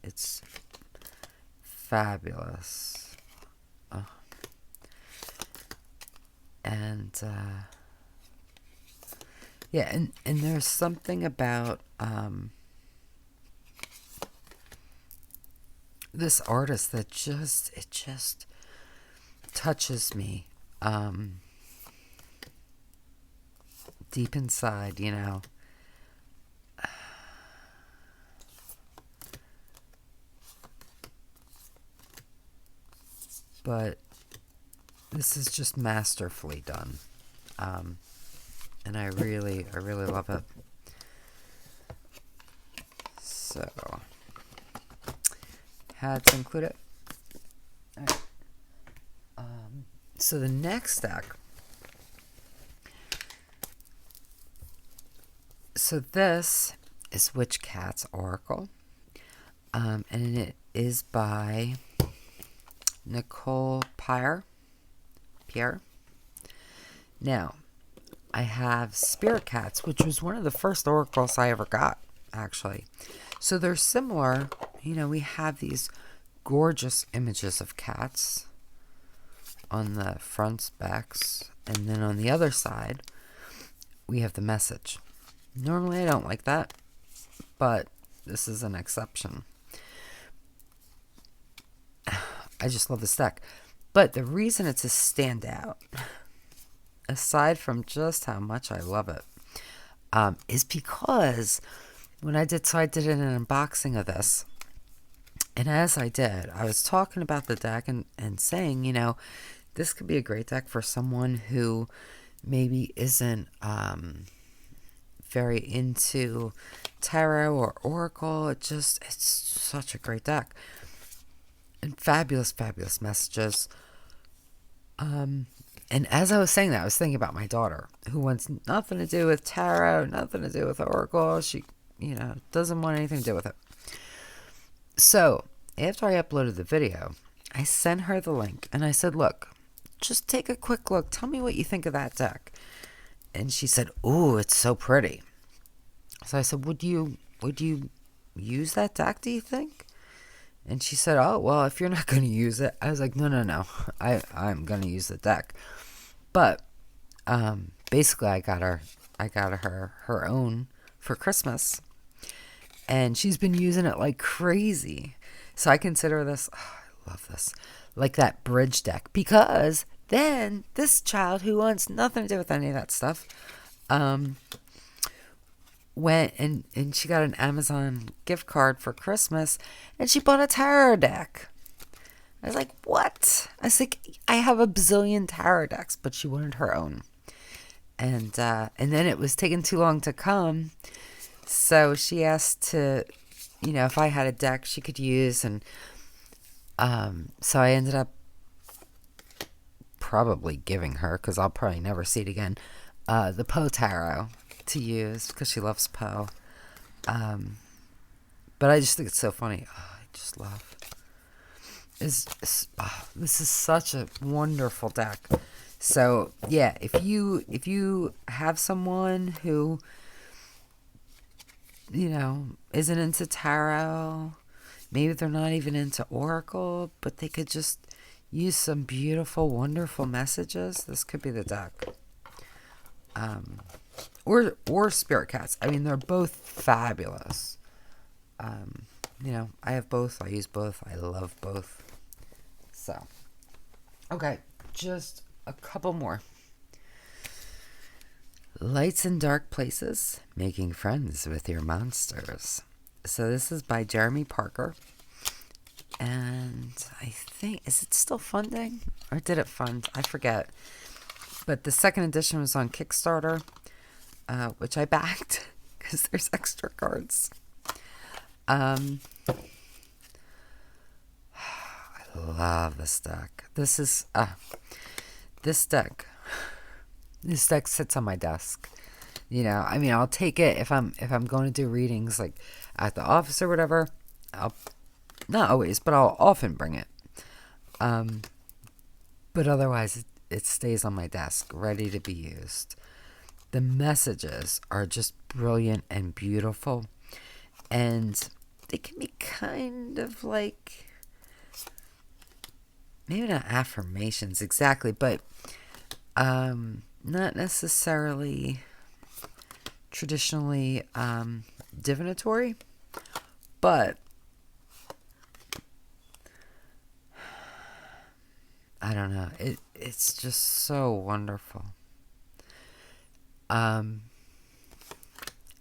It's fabulous. And yeah, and there's something about this artist that just touches me deep inside, But this is just masterfully done. And I really love it. So, had to include it. All right. So the next deck. So this is Witch Cat's Oracle. And it is by Nicole Pierre. Now, I have Spirit Cats, which was one of the first oracles I ever got, actually. So they're similar. You know, we have these gorgeous images of cats on the front backs, and then on the other side, we have the message. Normally, I don't like that, but this is an exception. I just love this deck. But the reason it's a standout, aside from just how much I love it, is because when I did an unboxing of this, and as I did, I was talking about the deck and saying, you know, this could be a great deck for someone who maybe isn't very into tarot or oracle. It's such a great deck. And fabulous, fabulous messages. And as I was saying that, I was thinking about my daughter, who wants nothing to do with tarot, nothing to do with oracle. She, you know, doesn't want anything to do with it. So, after I uploaded the video, I sent her the link, and I said, look, just take a quick look. Tell me what you think of that deck. And she said, ooh, it's so pretty. So I said, would you use that deck, do you think? And she said, oh, well, if you're not going to use it. I was like, no. I'm going to use the deck. But basically, I got her her own for Christmas. And she's been using it like crazy. So I consider this, oh, I love this, like that bridge deck. Because then this child who wants nothing to do with any of that stuff went and she got an Amazon gift card for Christmas, and she bought a tarot deck. I was like, what? I was like, I have a bazillion tarot decks, but she wanted her own. And then it was taking too long to come, so she asked to, you know, if I had a deck she could use, and so I ended up probably giving her, because I'll probably never see it again, the Poe tarot to use, because she loves Poe. But I just think it's so funny. Oh, I just love this is such a wonderful deck. So yeah, if you have someone who, you know, isn't into tarot, maybe they're not even into oracle, but they could just use some beautiful, wonderful messages, this could be the deck. Or Spirit Cats. I mean, they're both fabulous. You know, I have both. I use both. I love both. So, okay, just a couple more. Lights in Dark Places, Making Friends with Your Monsters. So this is by Jeremy Parker. And I think, is it still funding? Or did it fund? I forget. But the second edition was on Kickstarter, which I backed because there's extra cards. I love this deck. This deck sits on my desk. You know, I mean, I'll take it if I'm going to do readings like at the office or whatever. I'll not always, but I'll often bring it. But otherwise, it stays on my desk, ready to be used. The messages are just brilliant and beautiful, and they can be kind of like, maybe not affirmations exactly, but not necessarily traditionally divinatory, but I don't know. It's just so wonderful. And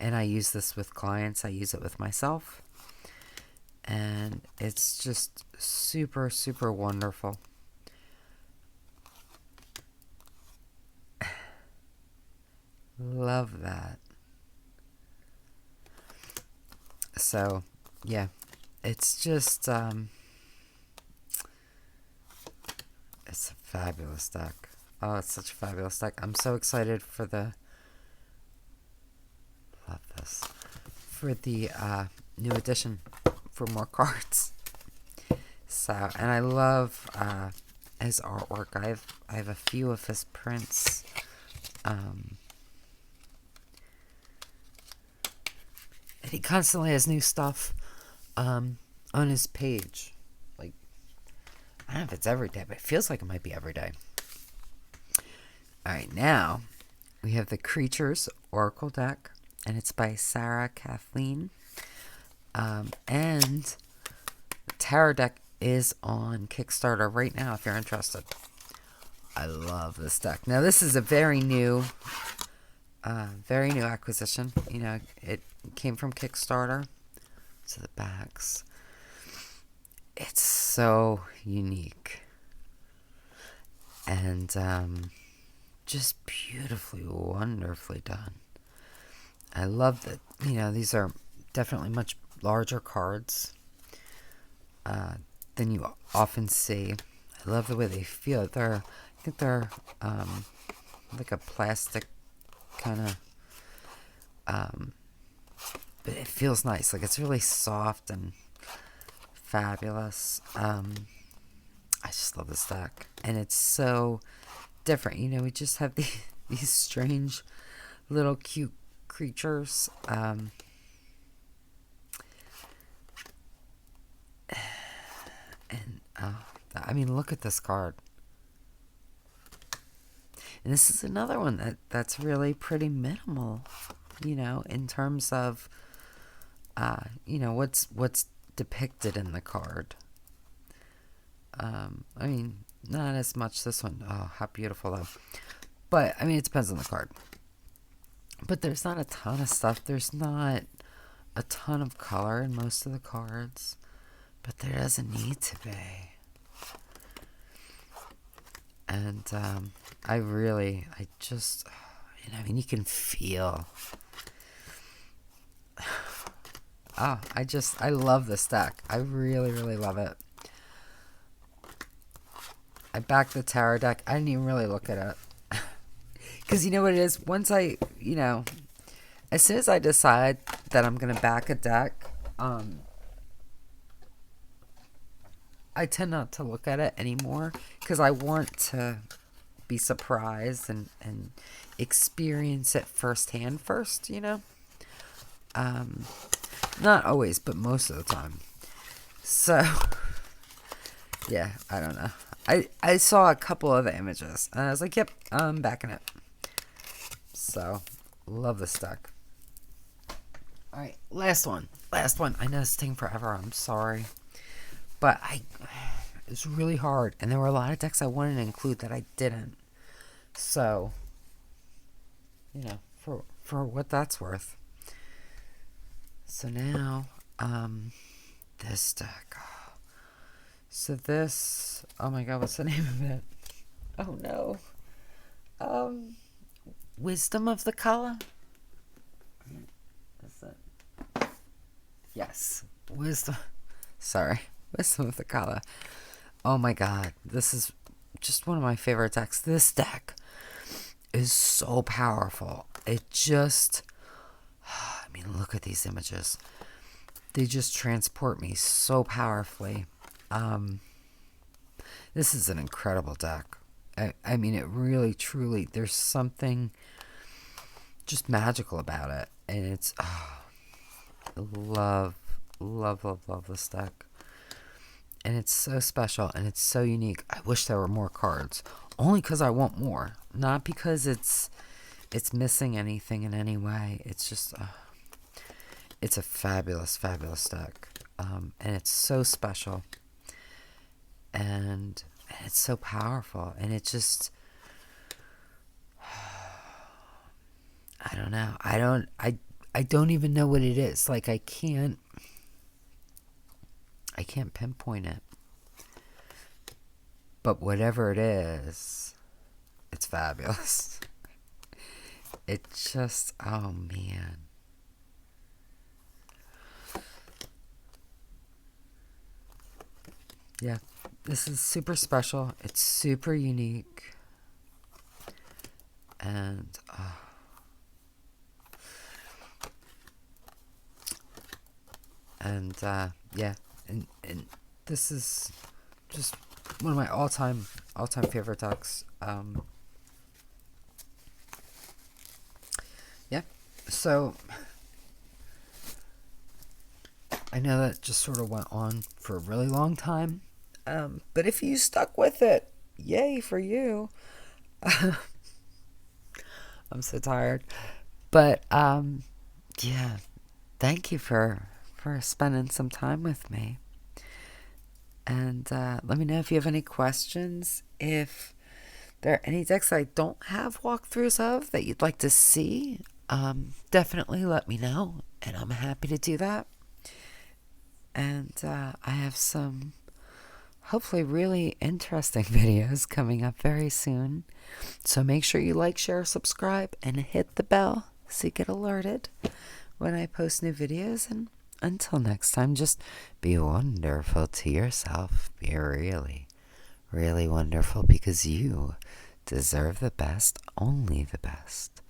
I use this with clients. I use it with myself. And it's just super, super wonderful. Love that. So, yeah. It's just, it's a fabulous deck. Oh, it's such a fabulous deck. I'm so excited for the... Love this. For the new edition. For more cards. So, and I love his artwork. I have a few of his prints. And he constantly has new stuff on his page. Like, I don't know if it's every day, but it feels like it might be every day. Alright, now we have the Creatures Oracle deck, and it's by Sarah Kathleen. And the Tarot deck is on Kickstarter right now if you're interested. I love this deck. Now, this is a very new acquisition. You know, it came from Kickstarter. To the backs. It's so unique. And just beautifully, wonderfully done. I love that, you know, these are definitely much larger cards than you often see. I love the way they feel. I think they're like a plastic kind of, but it feels nice. Like, it's really soft and fabulous. I just love this deck. And it's so different. You know, we just have these strange little cute creatures. And I mean, look at this card. And this is another one that's really pretty minimal, you know, in terms of, you know, what's depicted in the card. I mean, not as much this one. Oh, how beautiful, though. But, I mean, it depends on the card. But there's not a ton of stuff. There's not a ton of color in most of the cards. But there doesn't need to be. And I just, you know, I mean, you can feel. Oh, I love this deck. I really, really love it. I backed the Tarot deck. I didn't even really look at it. Because you know what it is? Once I, you know, as soon as I decide that I'm going to back a deck, I tend not to look at it anymore because I want to be surprised and experience it firsthand first, you know? Not always, but most of the time. So, yeah, I don't know. I saw a couple of the images and I was like, yep, I'm backing it. So, love this deck. Alright, last one. I know it's taking forever, I'm sorry. But it's really hard. And there were a lot of decks I wanted to include that I didn't. So, you know, for what that's worth. So now, this deck. So this, oh my god, what's the name of it? Oh no. Wisdom of the Color? Is it? Yes. Wisdom of the Color. Oh my god, this is just one of my favorite decks. This deck is so powerful. It just, I mean, look at these images. They just transport me so powerfully. This is an incredible deck. I mean, it really, truly, there's something just magical about it. And it's, I love this deck. And it's so special and it's so unique. I wish there were more cards. Only because I want more. Not because it's missing anything in any way. It's just, it's a fabulous, fabulous deck. And it's so special. And it's so powerful. And it just, I don't know. I don't even know what it is. Like, I can't pinpoint it. But whatever it is, it's fabulous. It just, oh man. Yeah, This is super special. It's super unique. And yeah, and this is just one of my all-time favorite decks. Yeah. So I know that just sort of went on for a really long time. But if you stuck with it, yay for you. I'm so tired. But yeah, thank you for spending some time with me. And let me know if you have any questions. If there are any decks I don't have walkthroughs of that you'd like to see, definitely let me know, and I'm happy to do that. And I have some hopefully really interesting videos coming up very soon. So make sure you like, share, subscribe, and hit the bell so you get alerted when I post new videos. And until next time, just be wonderful to yourself. Be really, really wonderful, because you deserve the best, only the best,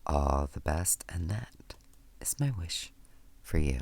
all the best, and that is my wish for you.